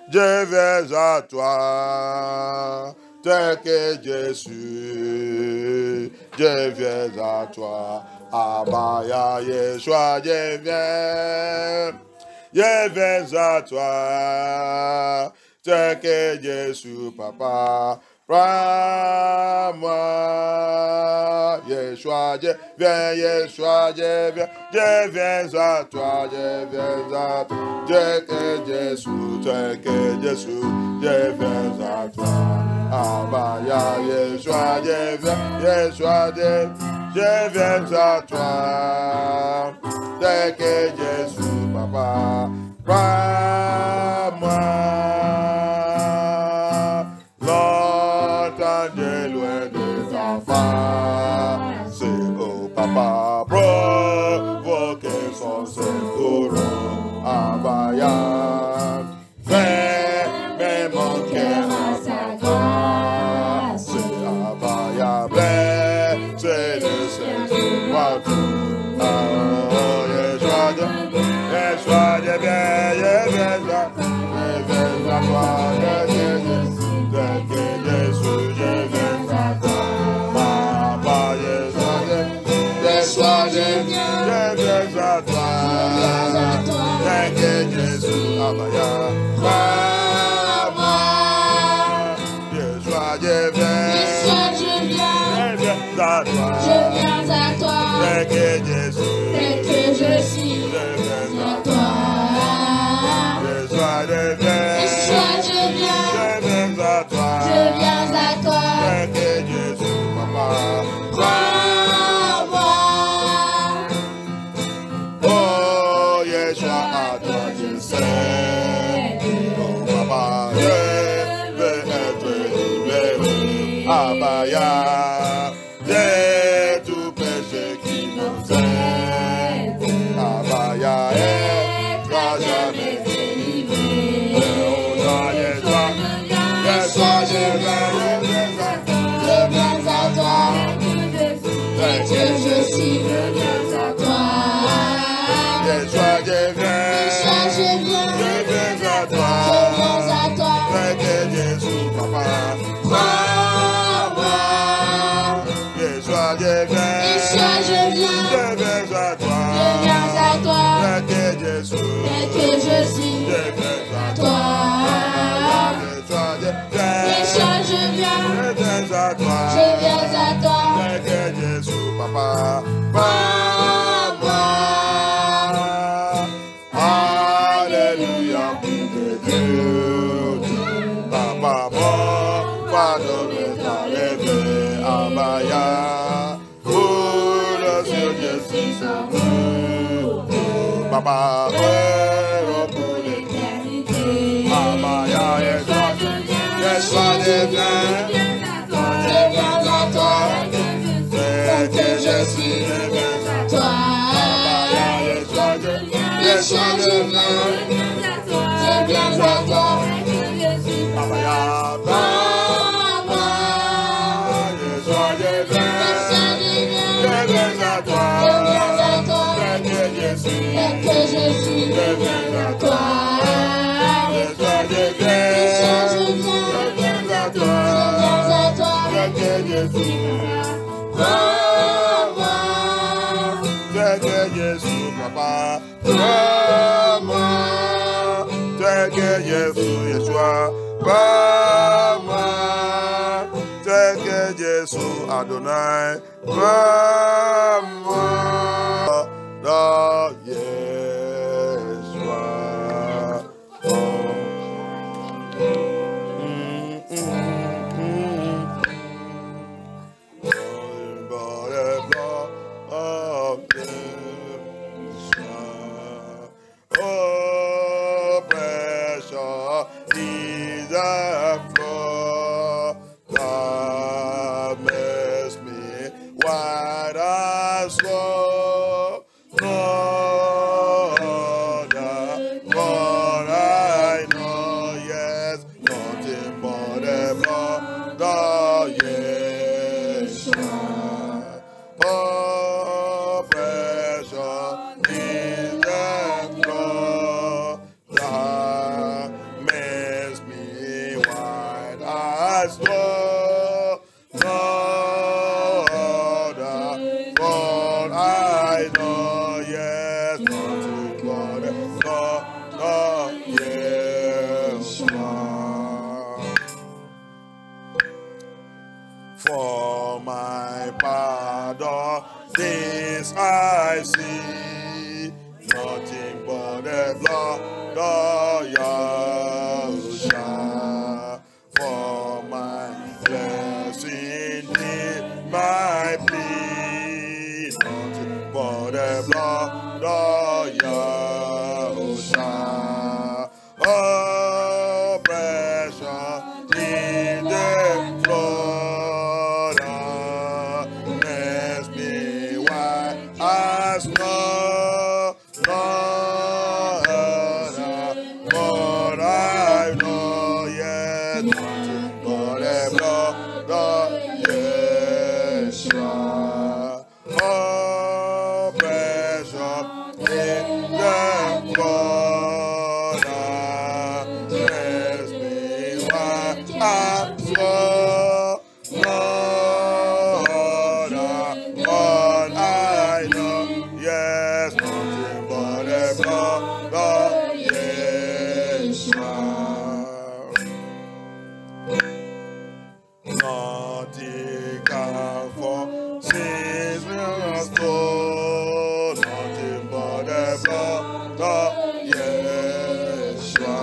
je vais à toi, tel que Jésus, je viens à toi, Abaya, Yeshua, je viens à toi, tel que Jésus, Papa, prends-moi, Yeshua, je viens, Yeshua, je viens à toi, je viens à toi, tel que Jésus, je viens à toi, Abaya, Yeshua, je viens à toi, tel que Jésus, Papa, prends-moi. L'entendre loin des enfants, c'est au Papa provoquer son secours, Abaya, fais mais mon cœur à sa grâce, c'est Abaya, c'est le Seigneur partout, Yeshua, je viens à toi, je viens à toi, tel que Jésus, Abaya, Yeshua, je viens à toi, tel que Jésus, je suis à toi. Yeshua, je viens à toi, tel que Jésus, Papa, Abaya, de tout péché qui nous aide, Abaya, être à jamais délivré. Yeshua, je viens à toi, tel que je suis, je viens à toi. Yeshua, je viens à toi, tel que Jésus, Papa. Je viens à toi, tel que Jésus, je suis je viens à toi, Yeshua, je viens à toi, tel que Jésus, Papa, Alléluia, pour que Dieu, Papa, pardonne ta lèvre, Abaya. Papa, pour l'éternité. Abaya, Yeshua, je viens à toi, tel que je suis, je viens à toi. Abaya, Yeshua, je viens à toi, Abaya, Yeshua, je viens à toi. Que je suis, je viens à toi. Yeshua, je viens à toi. Que je suis, que je suis, Papa. Tel que je suis, Yeshua. Tel que je suis, Adonai. Yeshua, oh, white as snow. No other, for I know, yes, nothing but the blood of Yeshua. Oh, precious is the blood that makes me white as snow. No other, for I know, yes, nothing but the blood of Yeshua. For my pardon, this I see, nothing but the blood of Yahushua. For my blessing, my plea, nothing but the blood of Yahushua. Oh, precious in the blood that makes me white as snow. No other, but I know, yes, nothing but the blood of Yeshua. Oh, precious in the blood that makes me white as snow. No other, but I know, yes, nothing but the blood of Yeshua. Nothing can for sins will stone, nothing but the blood of Yeshua.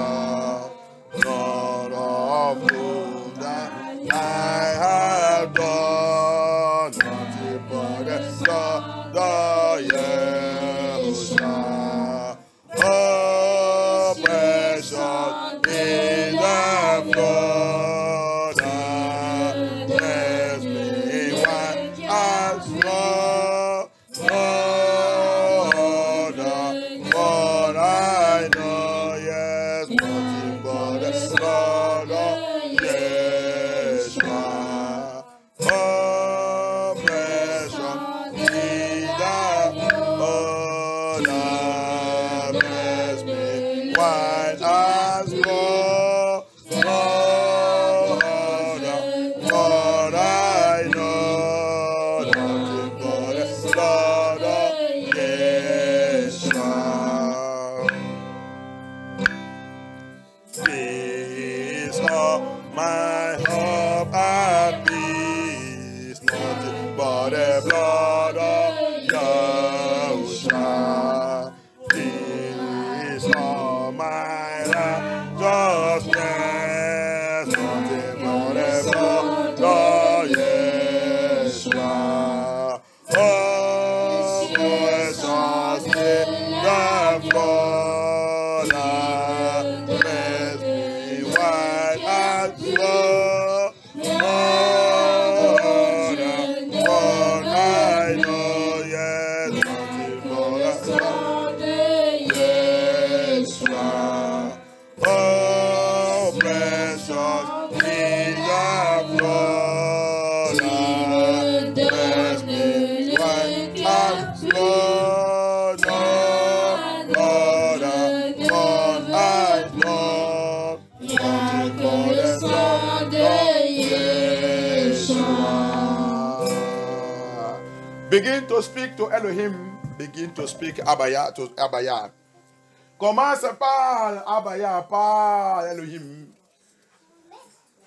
None of good that I have done, nothing but the blood of Yeshua. Oh, precious is the blood that makes me white as snow. No other, but I know, yes, nothing but the blood of Yeshua. Oh, precious is the blood that makes me white as snow. No other, but I know, nothing but the blood of Yeshua. Peace of my hope and peace, nothing but the blood of Yahushua. Peace of my righteousness, nothing but the blood of Yeshua. Oh, precious is the blood that makes me white as snow. No other, but I know, yes, nothing but the blood of Yeshua. Oh, precious is the blood that makes me white as snow. No other, but I know, nothing but the blood of Yeshua. Begin to speak to Elohim. Begin to speak Abaya to Abaya. Commence par Abaya, par Elohim.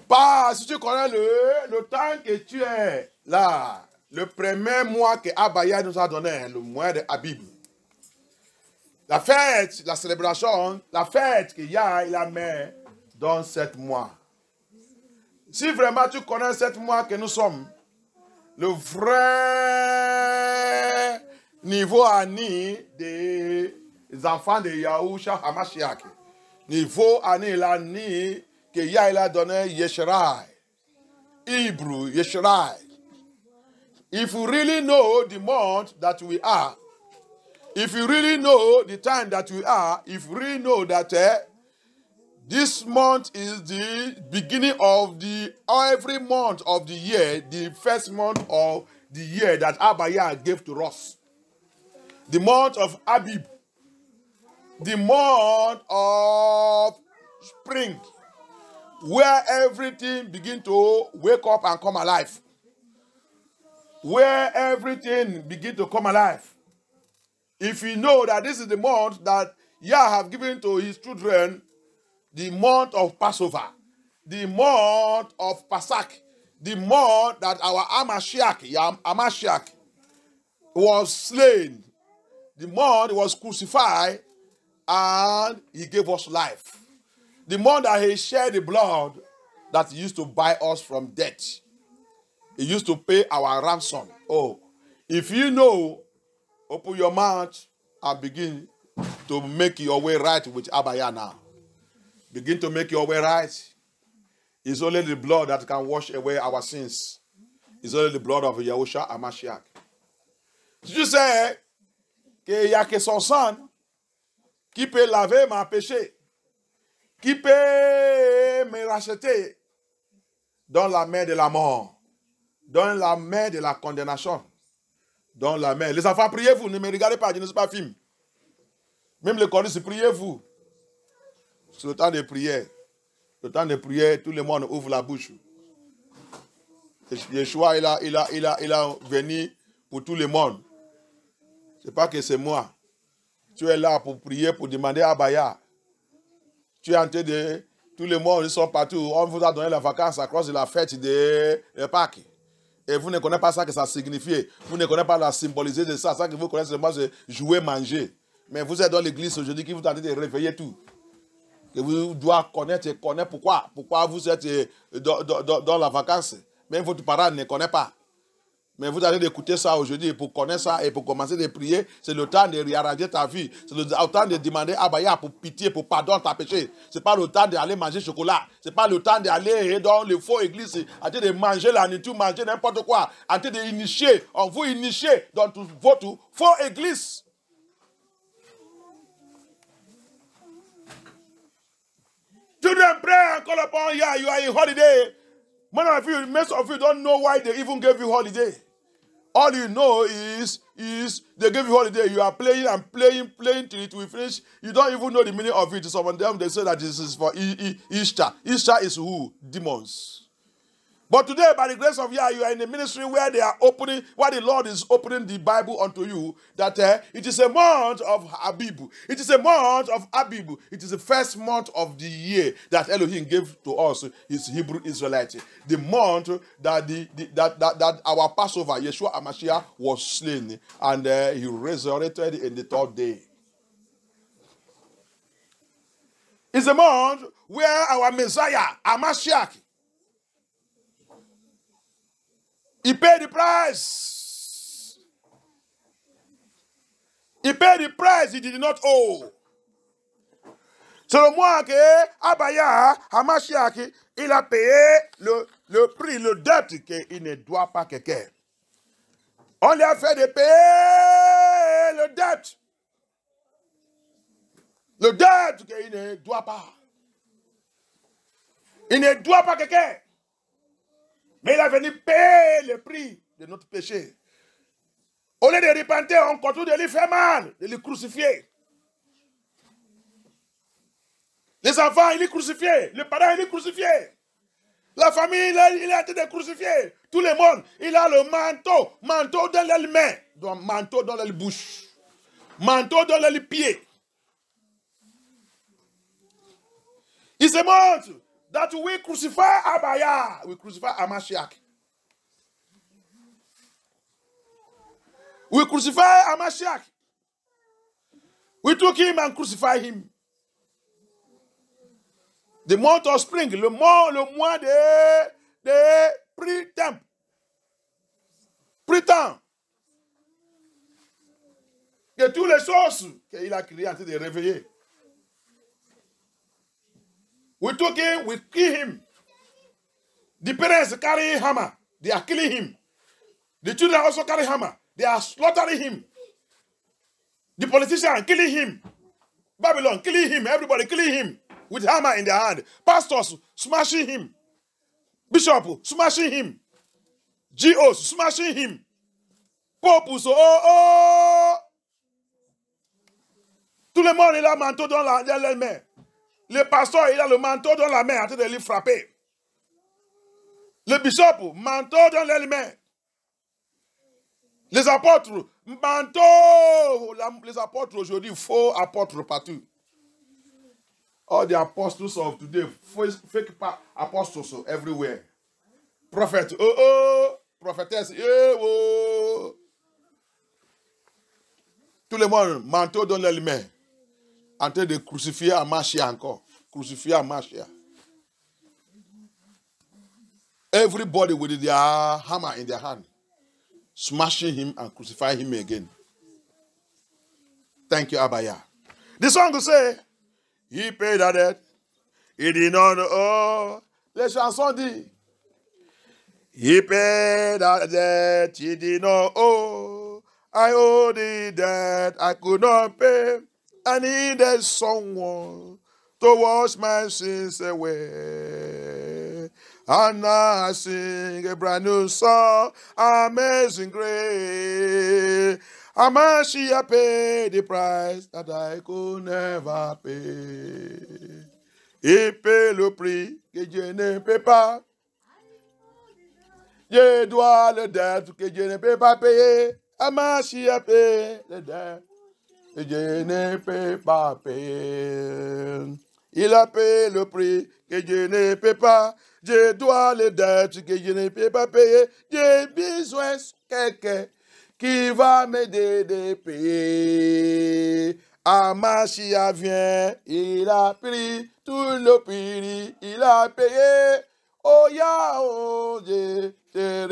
Pas, si tu connais le temps que tu es là, le premier mois que Abaya nous a donné, le mois de Abib. La fête, la célébration, la fête qu'il y a, il a mis dans 7 mois. Si vraiment tu connais 7 mois que nous sommes, le vrai niveau ani des enfants de Yahushua Hamashiach, niveau ani l'ani que Yah il a donné Yesherai, Hébreu, Yesherai. if we really know the month that we are, if you really know the time that we are, if you really know that this month is the beginning of the every month of the year, the first month of the year that Abaya gave to us, the month of Abib, the month of spring, where everything begin to wake up and come alive, where everything begin to come alive. If you know that this is the month that Yah have given to his children, the month of Passover, the month of Pasach, the month that our Amashiach was slain, the month was crucified, and he gave us life. The month that he shed the blood that he used to buy us from death. He used to pay our ransom. Oh, if you know, open your mouth and begin to make your way right with Abaya now. Begin to make your way right. It's only the blood that can wash away our sins. It's only the blood of Yahushua Hamashiach. Je sais qu'il n'y a que son sang qui peut laver mon péché, qui peut me racheter dans la main de la mort, dans la main de la condamnation, dans la main. Les enfants, priez-vous, ne me regardez pas, je ne suis pas film. Même les choristes, priez-vous. C'est le temps de prière. Le temps de prière, tout le monde ouvre la bouche. Yeshua, il a venu pour tout le monde. Ce n'est pas que c'est moi. Tu es là pour prier, pour demander à Abaya. Tu es en train de... Tout le monde, ils sont partout. On vous a donné la vacance à cause de la fête de Pâques. Et vous ne connaissez pas ça que ça signifie. Vous ne connaissez pas la symboliser de ça. Ça que vous connaissez seulement, c'est jouer, manger. Mais vous êtes dans l'église aujourd'hui qui vous tentez de réveiller tout. Que vous devez connaître pourquoi. Pourquoi vous êtes dans la vacance. Même votre parent ne connaît pas. Mais vous allez écouter ça aujourd'hui pour connaître ça et pour commencer à prier. C'est le temps de réarranger ta vie. C'est le temps de demander à Abaya pour pitié, pour pardon de ta péché. Ce n'est pas le temps d'aller manger chocolat. Ce n'est pas le temps d'aller dans les faux églises, en train de manger la nourriture, manger n'importe quoi. En train d'initier. On vous initier dans votre faux église. Children, pray and call upon Yah. You are in holiday. Most of you don't know why they even gave you holiday. All you know is they gave you holiday. You are playing and playing till it will finish. You don't even know the meaning of it. Some of them, they say that this is for Easter. Easter is who? Demons. But today, by the grace of Yah, you are in a ministry where they are opening, where the Lord is opening the Bible unto you, that it is a month of Abib. It is a month of Abib. It is the first month of the year that Elohim gave to us, his Hebrew Israelites. The month that our Passover, Yeshua HaMashiach, was slain, and he resurrected in the third day. It's a month where our Messiah, HaMashiach, he paid the price. He paid the price he did not owe. C'est le mois que Abaya, Hamashiach, il a payé le prix, le dette qu'il ne doit pas quelqu'un. On lui a fait de payer le dette. Le dette qu'il ne doit pas. Il ne doit pas quelqu'un. Mais il a venu payer le prix de notre péché. Au lieu de repentir, on continue de lui faire mal, de le crucifier. Les enfants, il est crucifié. Le parent, il est crucifié. La famille, il a été crucifié. Tout le monde, il a le manteau dans les mains, manteau dans les bouches, manteau dans les pieds. Il se montre that we crucify Abaya, we crucify Hamashiach. We crucify Hamashiach. We took him and crucified him. The month of spring, le mois de printemps. Printemps. De toutes les choses qu'il a créées en train de réveiller. We took him, we killed him. The parents carry hammer. They are killing him. The children also carry hammer. They are slaughtering him. The politician killing him. Babylon killing him. Everybody killing him with hammer in their hand. Pastors smashing him. Bishop smashing him. GOs smashing him. Popes, oh. Tout le monde, il a le manteau dans la main. Le pasteur, il a le manteau dans la main en train de lui frapper. Le bishop, manteau dans les mains. Les apôtres, manteau. Les apôtres aujourd'hui, faux apôtres partout. All the apostles of today, fake apostles everywhere. Prophète, prophétesse, Tout le monde, manteau dans les mains. En train de crucifier Amashia encore. Crucifier Amashia. Everybody with their hammer in their hand. Smashing him and crucifying him again. Thank you, Abaya. The song will say, he paid a debt. He did not know. Les chansons disent, he paid a debt. He did not owe. I owe the debt I could not pay. I needed someone to wash my sins away. And now I sing a brand new song, Amazing Grace. Amashia paid the price that I could never pay. Il paie le prix que je ne peux pas. Je dois le dette que je ne peux pas payer. Amashia paie le dette. Et je ne peux pas payer. Il a payé le prix que je ne peux pas. Je dois les dettes que je ne peux pas payer. J'ai besoin de quelqu'un qui va m'aider de payer. Amashia vient, il a pris tout le prix, il a payé. Oh Yahweh, je te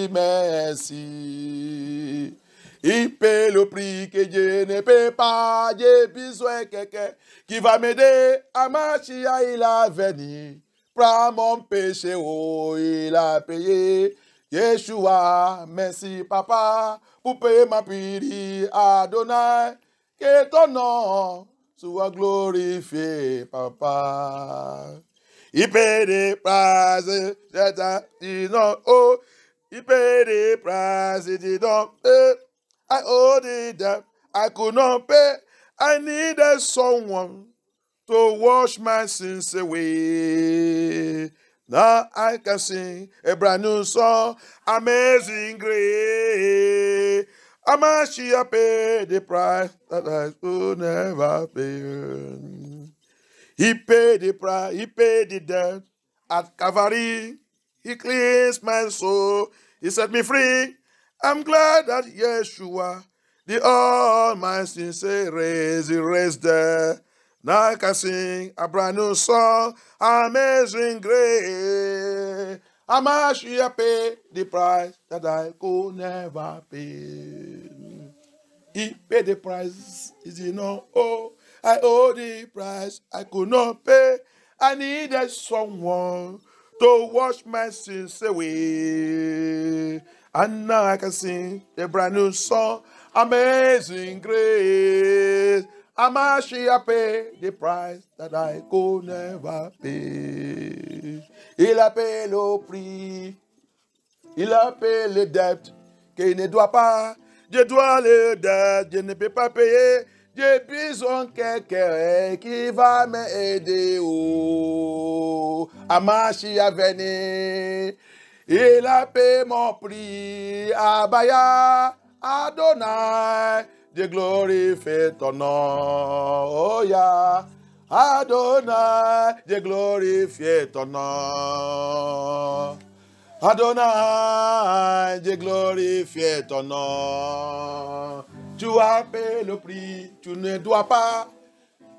remercie. Il paie le prix que je ne peux pas. J'ai besoin de quelqu'un qui va m'aider. Amashia, il a venu. Prends mon péché, oh, il a payé. Yeshua, merci papa, pour payer ma piri. Adonai, que ton nom soit glorifié, papa. Il paie des prices, dis non, oh. Il paie des prices, dis non, I owed the debt I could not pay. I needed someone to wash my sins away. Now I can sing a brand new song, Amazing Grace. Amashia paid the price that I could never pay. He paid the price, he paid the debt at Calvary. He cleansed my soul, he set me free. I'm glad that Yeshua, the all my sins raised there. Now I can sing a brand new song, Amazing Grace. Amashia paid the price that I could never pay. He paid the price, is he not? Oh, I owe the price I could not pay. I needed someone to wash my sins away. And now I can sing a brand new song, Amazing Grace. Amashia paid the price that I could never pay. Il a payé le prix, il a payé les dettes qu'il ne doit pas. Je dois les dettes, je ne peux pas payer. J'ai besoin de quelqu'un qui va m'aider. Oh, Amashia venu. Il a payé mon prix, Abaya, Adonai, je glorifie ton nom, oh yeah. Adonai, je glorifie ton nom. Adonai, je glorifie ton nom. Tu as payé le prix, tu ne dois pas,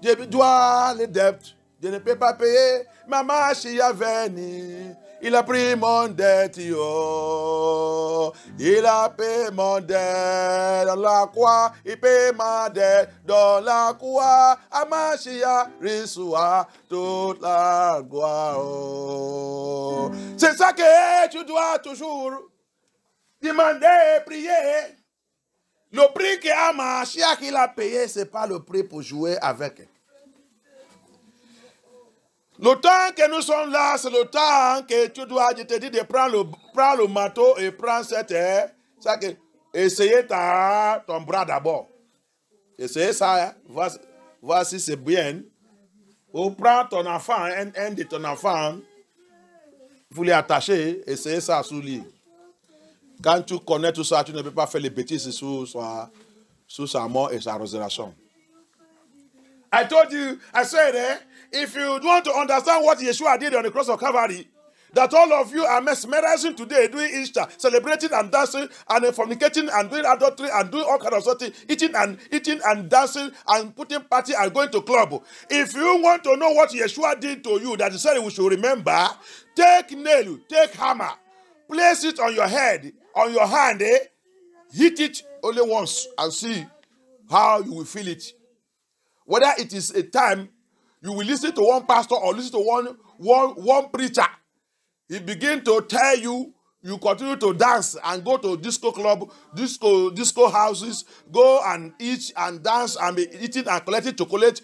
je dois les dettes, je ne peux pas payer, Maman Shia venu. Il a pris mon dette, oh. Il a payé mon dette dans la croix. Il paye ma dette dans la croix. Amashia reçoit toute la gloire, oh. C'est ça que tu dois toujours Demandez, priez. Le prix que Mashiach il a payé, ce n'est pas le prix pour jouer avec. Le temps que nous sommes là, c'est le temps que tu dois, je te dis de prendre le marteau et prendre cette ça que essayez ton bras d'abord. Essayez ça, hein. Voici c'est bien. Ou prends ton enfant, un de ton enfant, vous l'attachez, essayez ça sous lui. Quand tu connais tout ça, tu ne peux pas faire les bêtises sous sa mort et sa résurrection. I told you, I said, if you want to understand what Yeshua did on the cross of Calvary, that all of you are mesmerizing today, doing Easter, celebrating and dancing, and fornicating and doing adultery and doing all kinds of something, eating and dancing and putting party and going to club. If you want to know what Yeshua did to you, that he said we should remember, take nail, take hammer, place it on your head, on your hand, hit it only once and see how you will feel it. Whether it is a time you will listen to one pastor or listen to one preacher, he begin to tell you, you continue to dance and go to disco club, disco houses, go and eat and dance and be eating and collecting chocolate.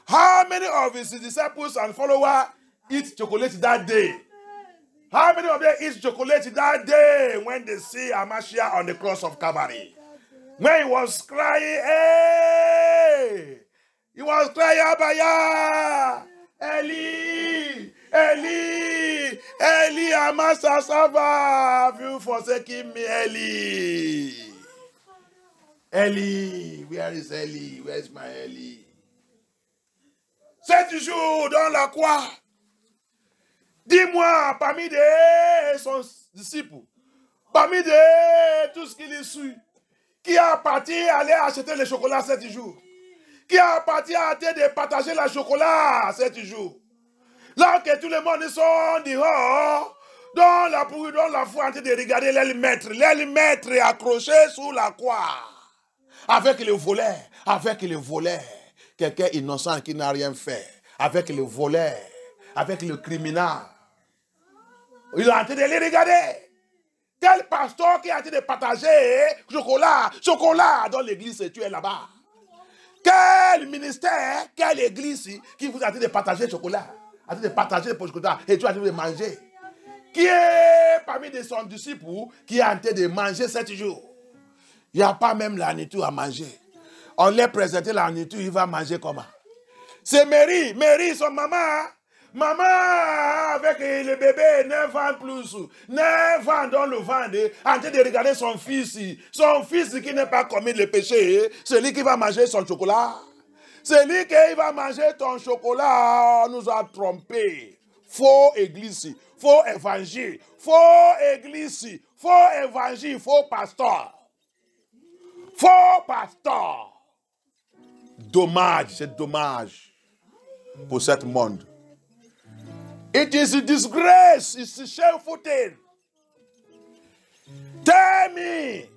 How many of his disciples and followers eat chocolate that day? How many of them eat chocolate that day when they see Mashiach on the cross of Calvary? When he was crying, hey! He was crying, Abaya! Eli! Eli! Eli, Amasa Sava! Have you forsaken me, Eli? Eli! Where is Eli? Where is my Eli? 7 jours dans la croix. Dis-moi, parmi son disciple, parmi tout ce qu'il suit, qui a parti aller acheter le chocolat 7 jours? Qui a parti arrêter de partager le chocolat 7 jours? Là que tout le monde sont dehors, dans la pouille, dans la foi, en train de regarder les mettre accrochés sous la croix. Avec le voleur, quelqu'un innocent qui n'a rien fait. Avec le voleur, avec le criminel. Il est en train de les regarder. Quel pasteur qui a été de partager chocolat dans l'église et tu es là-bas? Quel ministère, quelle église qui vous a dit de partager chocolat, a dit de partager le chocolat et tu as dit de manger? Qui est parmi son disciple qui a été de manger 7 jours? Il n'y a pas même la nourriture à manger. On lui a présenté la nourriture, il va manger comment? C'est Marie, son maman. Maman, avec le bébé, 9 ans plus, 9 ans dans le ventre, en train de regarder son fils qui n'est pas commis le péché, c'est lui qui va manger son chocolat. C'est lui qui va manger ton chocolat, on nous a trompés. Faux église, faux évangile, faux église, faux évangile, faux pasteur. Faux pasteur. Dommage, c'est dommage pour ce monde. It is a disgrace. It's a shameful thing. Tell me,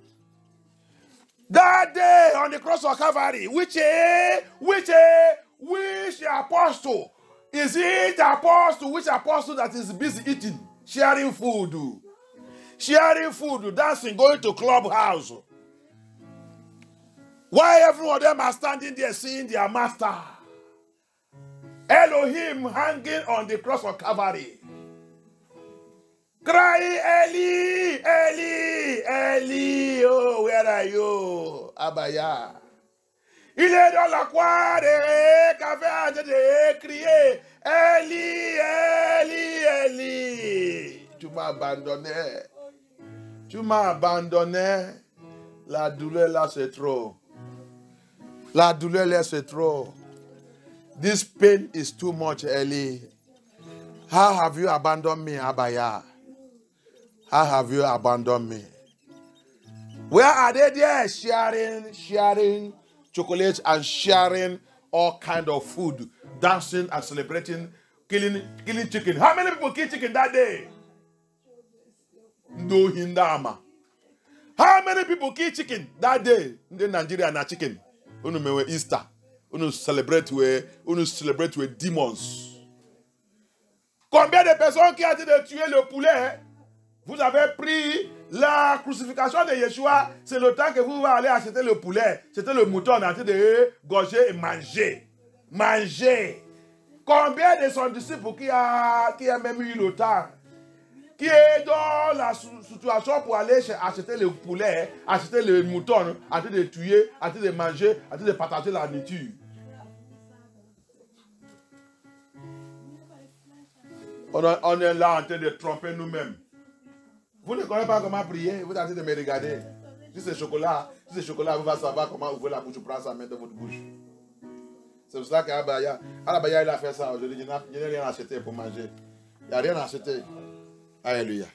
that day on the cross of Calvary, which apostle? Is it apostle? Which apostle that is busy eating, sharing food, dancing, going to clubhouse? Why every one of them are standing there seeing their master? Elohim hanging on the cross of Calvary. Crying, Eli, Eli, Eli, oh, where are you? Abaya. Il est dans la croix de crier, Eli, Eli, Eli. Tu m'as abandonné. Tu m'as abandonné. La douleur là, c'est trop. La douleur là, c'est trop. This pain is too much, Eli. How have you abandoned me, Abaya? How have you abandoned me? Where are they there? Sharing chocolate and sharing all kind of food, dancing and celebrating, killing chicken. How many people kill chicken that day? No hindama. How many people kill chicken that day? In Nigeria, na chicken. Unumewe Easter. On celebrate with demons. Combien de personnes qui ont été de tuer le poulet? Vous avez pris La crucifixion de Yeshua, c'est le temps que vous allez acheter le poulet, c'était le mouton en train de gorger et manger. Manger. Combien de son disciples qui a même eu le temps, qui est dans la situation pour aller acheter le poulet, acheter le mouton, en train de tuer, en train de manger, en train de partager la nourriture. On est là en train de tromper nous-mêmes. Vous ne connaissez pas comment prier, vous êtes en train de me regarder. Si c'est chocolat, vous allez savoir comment ouvrir la bouche, prendre sa main dans votre bouche. C'est pour ça qu'Alabaya, il a fait ça aujourd'hui. Je n'ai rien acheté pour manger. Il n'y a rien acheté. Alléluia.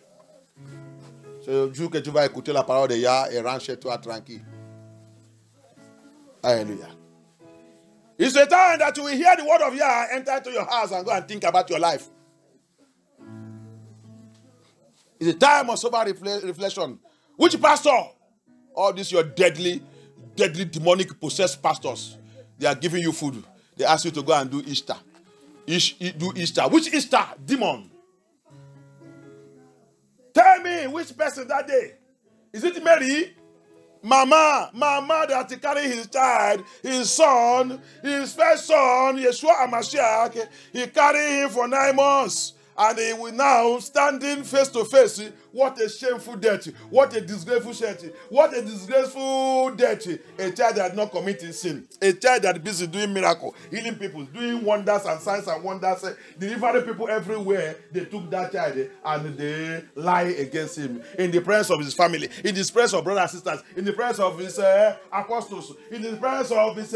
C'est le jour que tu vas écouter la parole de Yah et rentre chez toi tranquille. Alléluia. It's the time that you will hear the word of Yah, enter into your house and go and think about your life. It's a time of sober reflection. Which pastor? All these your deadly demonic possessed pastors. They are giving you food. They ask you to go and do Easter. Do Easter. Which Easter? Demon. Tell me which person that day. Is it Mary? Mama that carry his child, his son, his first son, Yeshua HaMashiach. He carried him for 9 months. And he will now standing face to face. What a shameful death. What a disgraceful death. What a disgraceful death. A child that had not committed sin. A child that is busy doing miracles, healing people, doing wonders and signs and wonders, delivering people everywhere. They took that child and they lie against him. In the presence of his family, in the presence of brothers and sisters, in the presence of his apostles, in the presence of his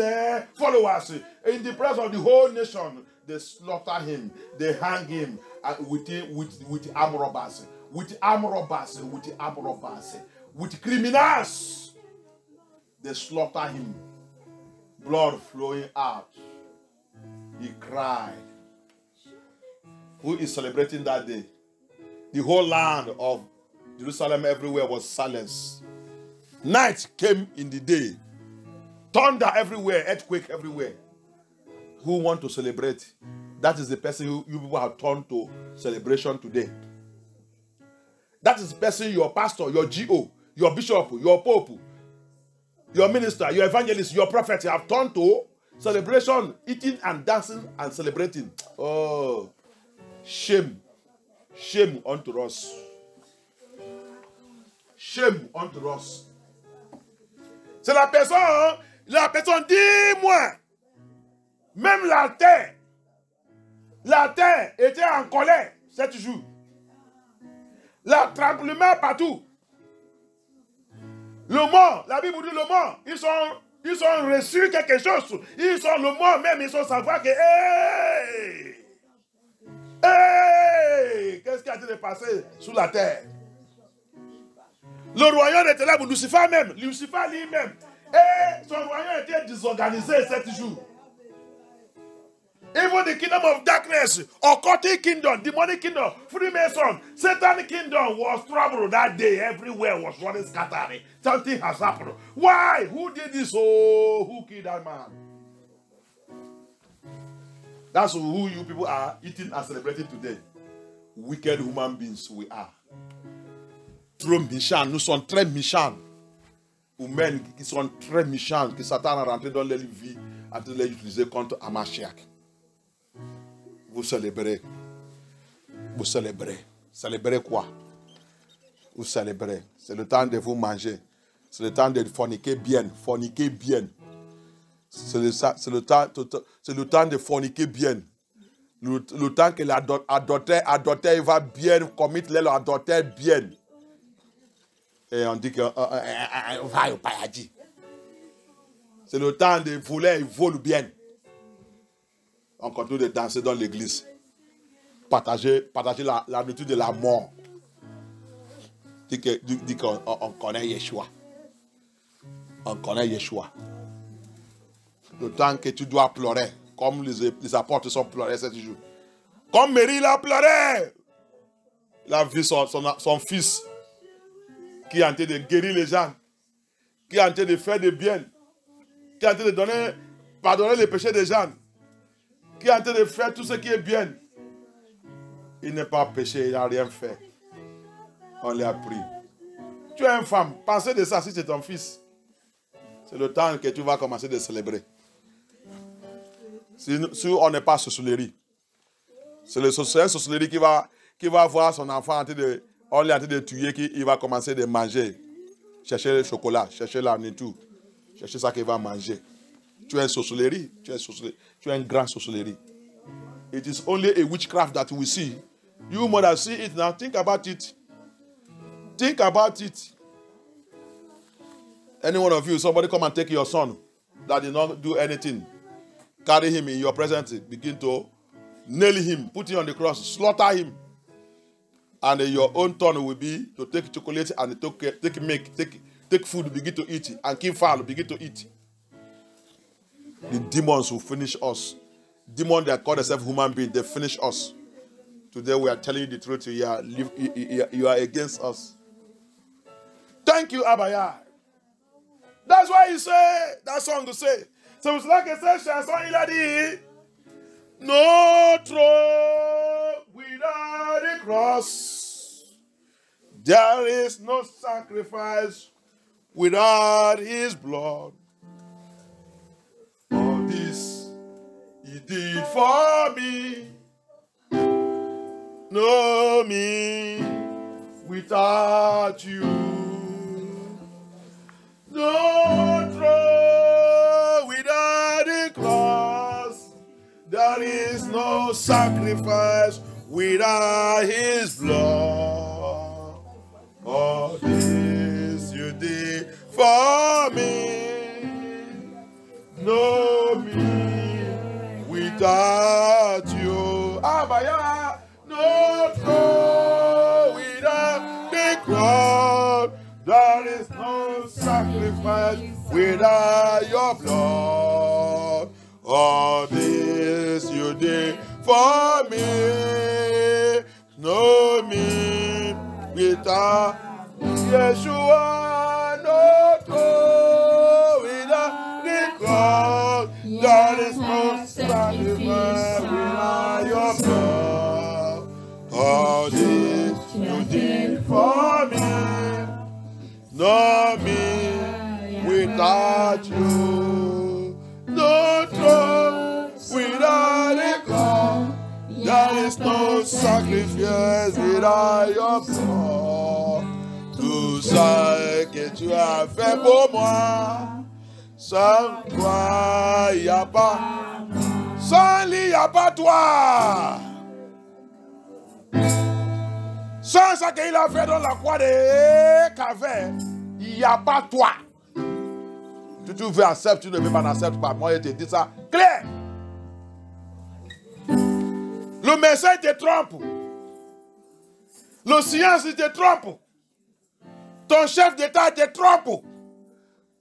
followers, in the presence of the whole nation. They slaughter him. They hang him with armed robbers, with criminals. They slaughter him. Blood flowing out. He cried. Who is celebrating that day? The whole land of Jerusalem everywhere was silenced. Night came in the day. Thunder everywhere, earthquake everywhere. Who want to celebrate? That is the person who you people have turned to celebration today. That is the person your pastor, your GO, your bishop, your pope, your minister, your evangelist, your prophet have turned to celebration, eating and dancing and celebrating. Oh, shame. Shame unto us. Shame unto us. C'est la personne, dis-moi. Même la terre était en colère 7 jours. Le tremblement partout. Le mort, la Bible dit le mort, ils ont reçu quelque chose. Ils sont le mort même, ils sont savoir que qu'est-ce qui a été passé sous la terre? Le royaume était là pour Lucifer même. Lucifer lui-même. Et son royaume était désorganisé 7 jours. Even the kingdom of darkness, occultic kingdom, demonic kingdom, Freemason, Satan kingdom was troubled that day. Everywhere was running scattering. Something has happened. Why? Who did this? Oh, who killed that man? That's who you people are eating and celebrating today. Wicked human beings we are. Trop méchants, nous sommes très méchants. Humains qui sont très méchants, que Satan a rentré dans leur vie, en train de les utiliser contre Hamashiach. Vous célébrez. Vous célébrez. Célébrez quoi? Vous célébrez. C'est le temps de vous manger. C'est le temps de forniquer bien. Forniquer bien. C'est le temps de forniquer bien. Le temps que l'adultère va bien, commettre l'adultère bien. Et on dit que va au paradis. C'est le temps de voler, il vole bien. On continue de danser dans l'église. Partager la nourriture de la mort. Dit qu'on connaît Yeshua. On connaît Yeshua. Le temps que tu dois pleurer, comme les apôtres sont pleurés 7 jours. Comme Marie l'a pleuré. Il a vu son fils qui est en train de guérir les gens, qui est en train de faire du bien, qui est en train de pardonner les péchés des gens, qui est en train de faire tout ce qui est bien. Il n'est pas péché, il n'a rien fait. On l'a pris. tu es une femme, pensez de ça si c'est ton fils. C'est le temps que tu vas commencer de célébrer. Si on n'est pas sorcellerie. C'est le sorcellerie qui va voir son enfant en train de tuer, il va commencer de manger. Chercher le chocolat, chercher la nourriture, chercher ça qu'il va manger. Tu es une sorcellerie, tu es une grande sorcellerie. It is only a witchcraft that we see. You mother see it now, think about it. Think about it. Any one of you, somebody come and take your son that did not do anything. Carry him in your presence, begin to nail him, put him on the cross, slaughter him. And your own turn will be to take chocolate and take milk, take food, begin to eat, and keep fowl, begin to eat. The demons will finish us. Demons that call themselves human beings, they finish us. Today we are telling you the truth. You are against us. Thank you, Abaya. That's why you say, that song to say. So it's like a chanson, il a dit, no throne without a cross. There is no sacrifice without his blood. All this he did for me. No me without you. No throne without a cross. There is no sacrifice without his blood. All this you did for me. No me without you. Abaya. No throne without the cross. There is no sacrifice without your blood. All this you did for me. No me without Yeshua. No throne without the cross. There is no sacrifice without your blood. All this you did for me. No me without you. No throne without a cross. There is no sacrifice without your blood. Tout ça que tu as fait pour moi, sans toi il n'y a pas. Sans lui il n'y a pas toi. Sans ça qu'il a fait dans la croix de Calvaire, il n'y a pas toi. Tu veux accepter, tu ne veux pas accepter pas. Moi, je te dis ça clair. Le médecin te trompe. Le science te trompe. Ton chef d'État te trompe.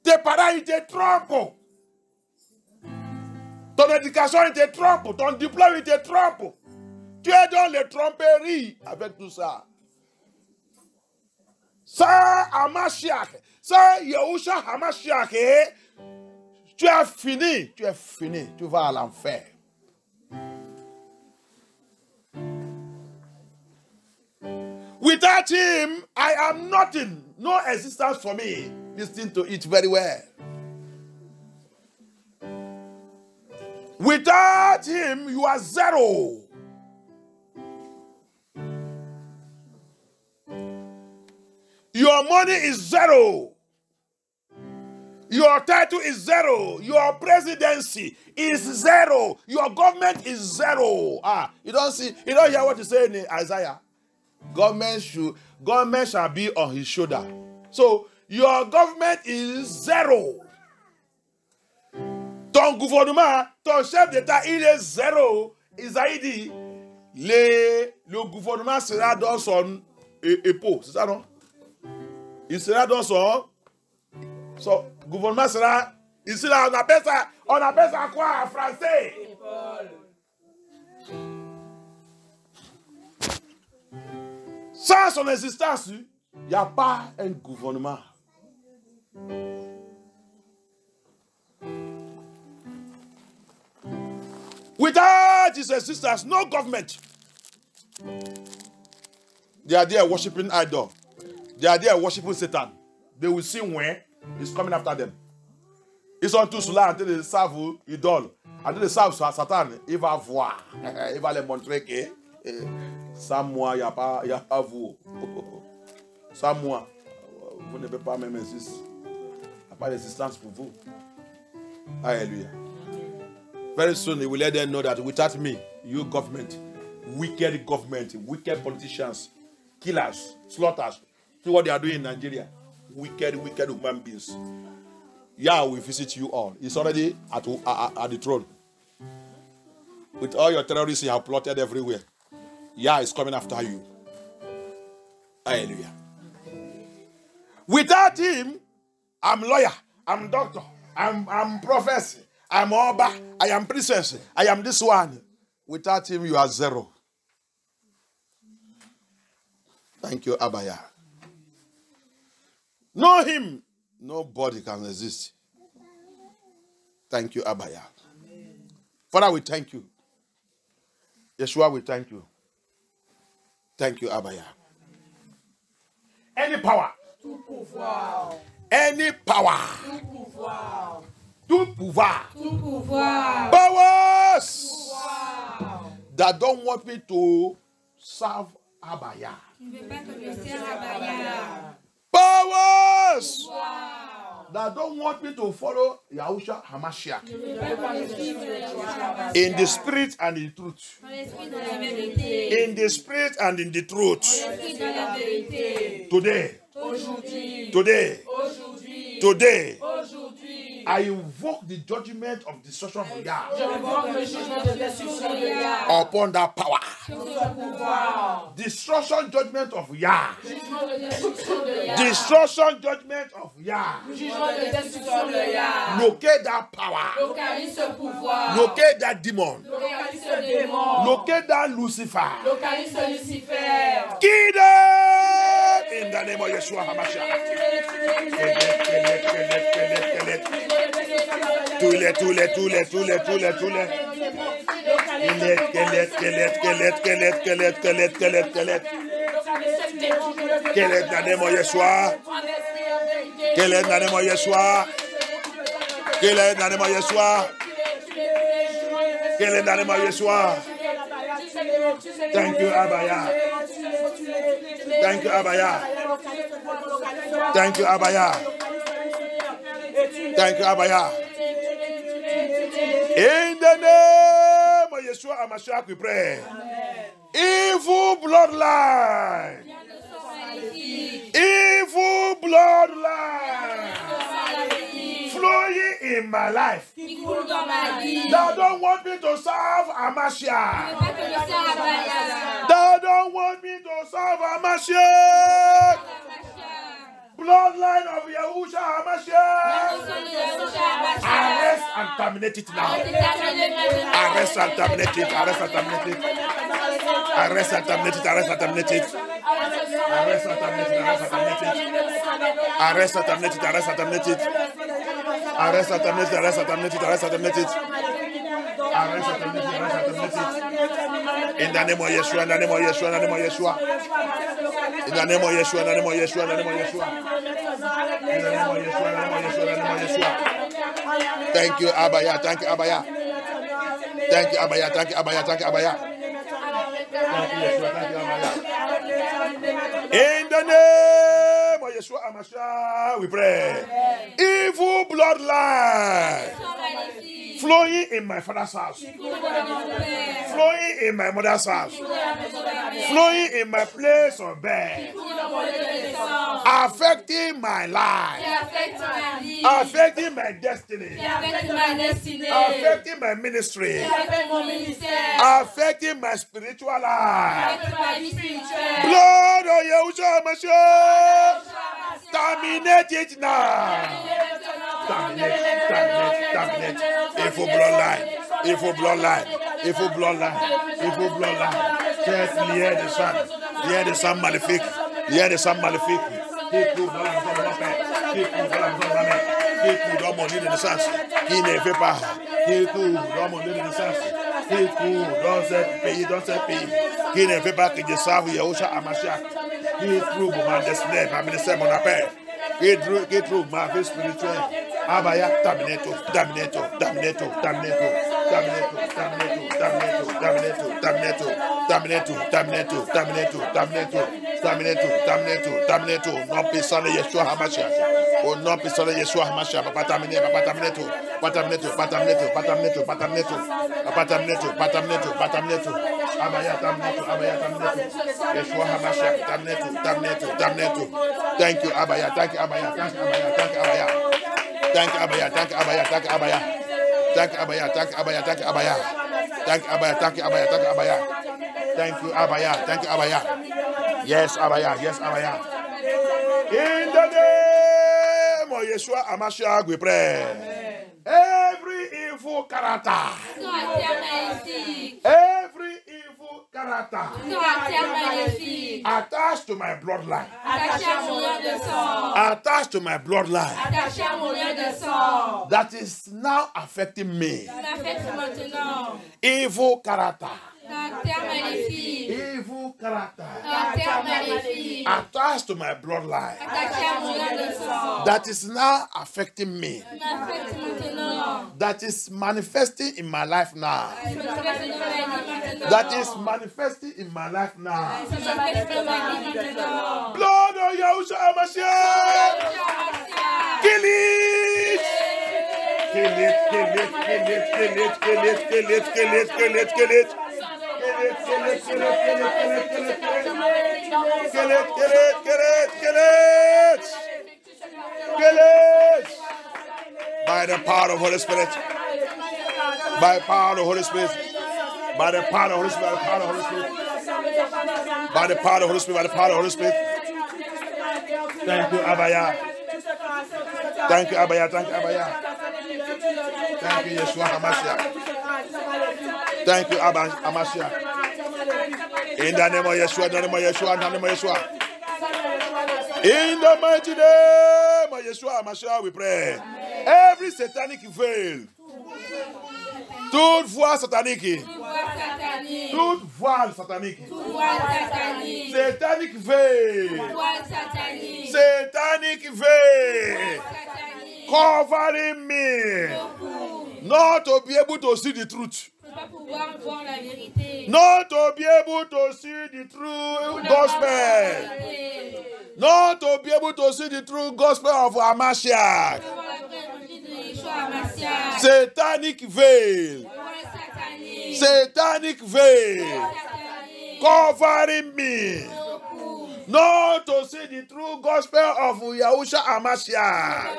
Tes parents ils te trompent. Ton éducation il te trompe. Ton diplôme il te trompe. Tu es dans les tromperies avec tout ça. Ça, Hamashiach, ça, Yahusha Hamashiach, tu as fini, tu vas à l'enfer. Without him, I am nothing, no existence for me. Listen to it very well. Without him, you are zero. Your money is zero. Your title is zero. Your presidency is zero. Your government is zero. You don't hear what you say in Isaiah. Government shall be on his shoulder. So your government is zero. Ton gouvernement, ton chef d'État, il est zéro. Isaïe dit, le gouvernement sera dans son épaule. C'est ça, non? Il sera dans son gouvernement sera ici là, on appelle ça quoi en français? Sans son existence, il n'y a pas un gouvernement. Without his existence, no government. They are there worshiping idol. They are there worshiping Satan. They will see when he's coming after them. Ils sont tous là en train de serve idole. En train de serve Satan. Il va voir. Il va les montrer que sans moi, il n'y a pas vous. Sans moi, vous ne pouvez pas même exister. Il n'y a pas d'existence pour vous. Hallelujah. Very soon, he will let them know that without me, you government, wicked politicians, killers, slaughters, see what they are doing in Nigeria. Wicked human beings. Yah will visit you all. He's already at the throne. With all your terrorists you have plotted everywhere. Yah is coming after you. Hallelujah. Without him, I'm lawyer, I'm doctor, I'm professor, I'm Oba, I am princess, I am this one. Without him, you are zero. Thank you, Abaya. Know him, nobody can exist. Thank you, Abaya. Father, we thank you. Yeshua, we thank you. Thank you, Abaya. Any power. Tout pouvoir. Any power. Tout pouvoir. Tout pouvoir. Tout pouvoir. Powers Pouvoir. that don't want me to serve Abaya. Powers that don't want me to follow Yahusha Hamashiach in the spirit and in truth. In the spirit and in the truth. Today. Today. I invoke the judgment of destruction of Yah upon that power. Destruction judgment of Yah. Destruction judgment of Yah. Locate that power. Locate that demon. Locate that Lucifer. Kill them in the name of Yeshua HaMashiach. Tous les. Quel est dans le nom de Yeshua? Quel est dans le nom de Yeshua? Quel est dans le nom de Yeshua? Quel est dans le nom de Yeshua? Thank you, Abaya. Thank you, Abaya. Thank you, Abaya. Thank you, Abaya. In the name of Yeshua HaMashiach, we pray. Evil bloodline. Evil bloodline. Flowing in my life. That don't want me to serve Hamashiach. That don't want me to serve Hamashiach. Bloodline of Yahusha HaMashiach. Arrest and terminate it now. Arrest and terminate it. Arrest and terminate it. Arrest and terminate it. Arrest and terminate it. Arrest and terminate it. Arrest and terminate it. Arrest and terminate it. Arrest and terminate it. Arrest and terminate it. Arrest and terminate it. Arrest and terminate it. Arrest and terminate it. In the name of Yeshua. In the name of Yeshua. In the name of Yeshua. In the name of Yeshua. In the name of Yeshua. In the name of Yeshua. In the name of Yeshua. In the name of Yeshua. In the name of Yeshua. Thank you, Abaya. Thank you, Abaya. Thank you, Abaya. Thank you, Abaya. Thank you, Abaya. Thank you, Yeshua. Thank you, Abaya. In the name of Yeshua HaMashiach, we pray. Evil bloodline flowing in my father's house, flowing in my mother's house, flowing in my place of birth, affecting my life, affecting my destiny, affecting my ministry, affecting my spiritual life. Blood of Yahusha HaMashiach, terminate it now. Terminate. Evil bloodline. Evil bloodline. Just hear the sound. Hear the sound maléfique. Qui court dans mon lit de naissance. Qui ne fait pas. Qui court dans mon lit de naissance. Qui court dans ce pays. Qui ne fait pas que je serve Yahusha HaMashiach. Qui trouve ma destinée, ma ministère, mon appel. Qui trouve ma vie spirituelle. Abaya, terminé tout. Non puissant de Yeshua Hamashiach. Au nom puissant de Yeshua Hamashiach. Papa terminé tout. Abaya, terminé tout. Yeshua Hamashiach, terminé tout. Thank you, Abaya. Thank you, Abaya. Thank you, Abaya. Yes, Abaya. In the name of Yeshua Hamashiach, we pray. Every evil character. Attached to my bloodline. That is now affecting me. Evil character. Attached to my bloodline. That is now affecting me. That is manifesting in my life now. Blood of Yahushua Hamashiach. Kill it. By the power of Holy Spirit. By the power of the Holy Spirit. Thank you, Abaya. Thank you, Yeshua Hamashiach. Thank you, Hamashiach. In the name of Yeshua. In the mighty name of Yeshua Hamashiach, we pray. Every satanic veil. Toute voix satanique. Satanic veil. Covering me. Not to be able to see the truth. Not to be able to see the true gospel. Not to be able to see the true gospel of Hamashiach. Satanic veil. Covering me. Not to see the true gospel of Yahushua Hamashiach.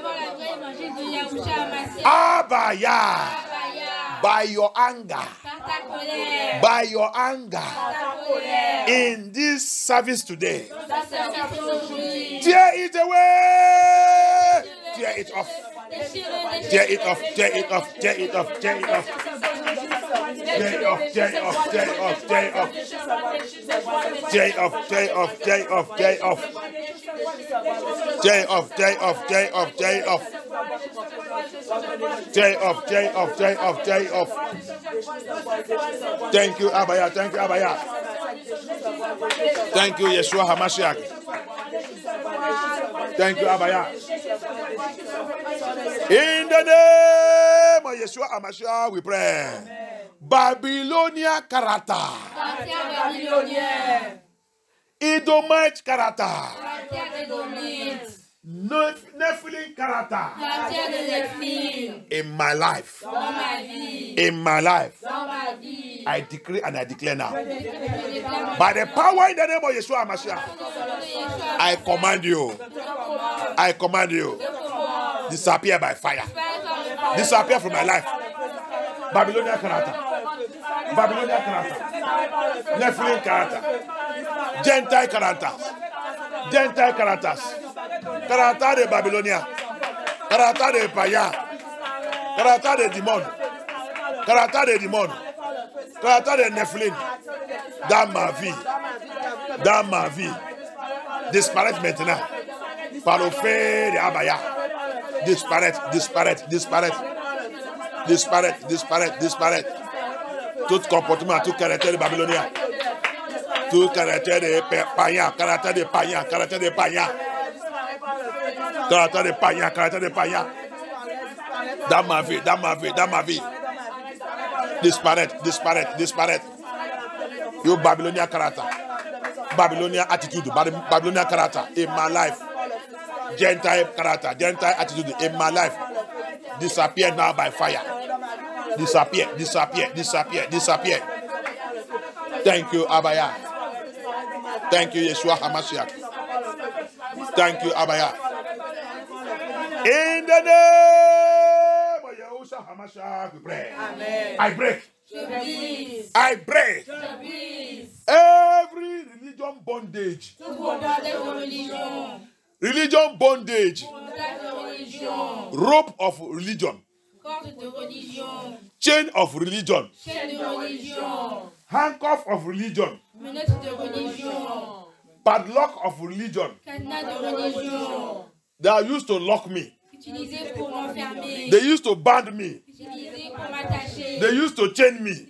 Abaya. By your anger. In this service today. Tear it away. Tear it off. Thank you, Abaya. Thank you, Yeshua Hamashiach. Thank you, Abaya. In the name of Yeshua Hamashiach, we pray. Babylonia character. Edomite character. Nephilim character. In my life. I decree and I declare now. By the power in the name of Yeshua Hamashiach, I command you. Disappear by fire. Disappear from my life. Babylonian character. Nephilim character. Gentile characters. Character de Babylonia. Character de Paya. Character de Demon. Character de Nephilim. Dans ma vie. Disparaître maintenant. Par le feu de Abaya. Disparaître. Tout comportement, tout caractère de Babylonien. Tout caractère de païen, caractère de païen, caractère de païen. Caractère de païen, caractère de païen. Dans ma vie, dans ma vie, dans ma vie. Disparaître, disparaître, disparaître. Yo Babylonian character. Babylonian attitude, Babylonian character in my life. Gentile character, Gentile attitude in my life. Disappear now by fire. Disappear, disappear, disappear, disappear. Thank you, Abaya. Thank you, Yeshua HaMashiach. Thank you, Abaya. In the name of Yeshua HaMashiach, we pray. Amen. I break. I break. Every religion bondage. Religion bondage. Rope of religion. Chain of religion. Handcuff of religion. Padlock of religion. They are used to lock me. They used to bind me. They used to chain me.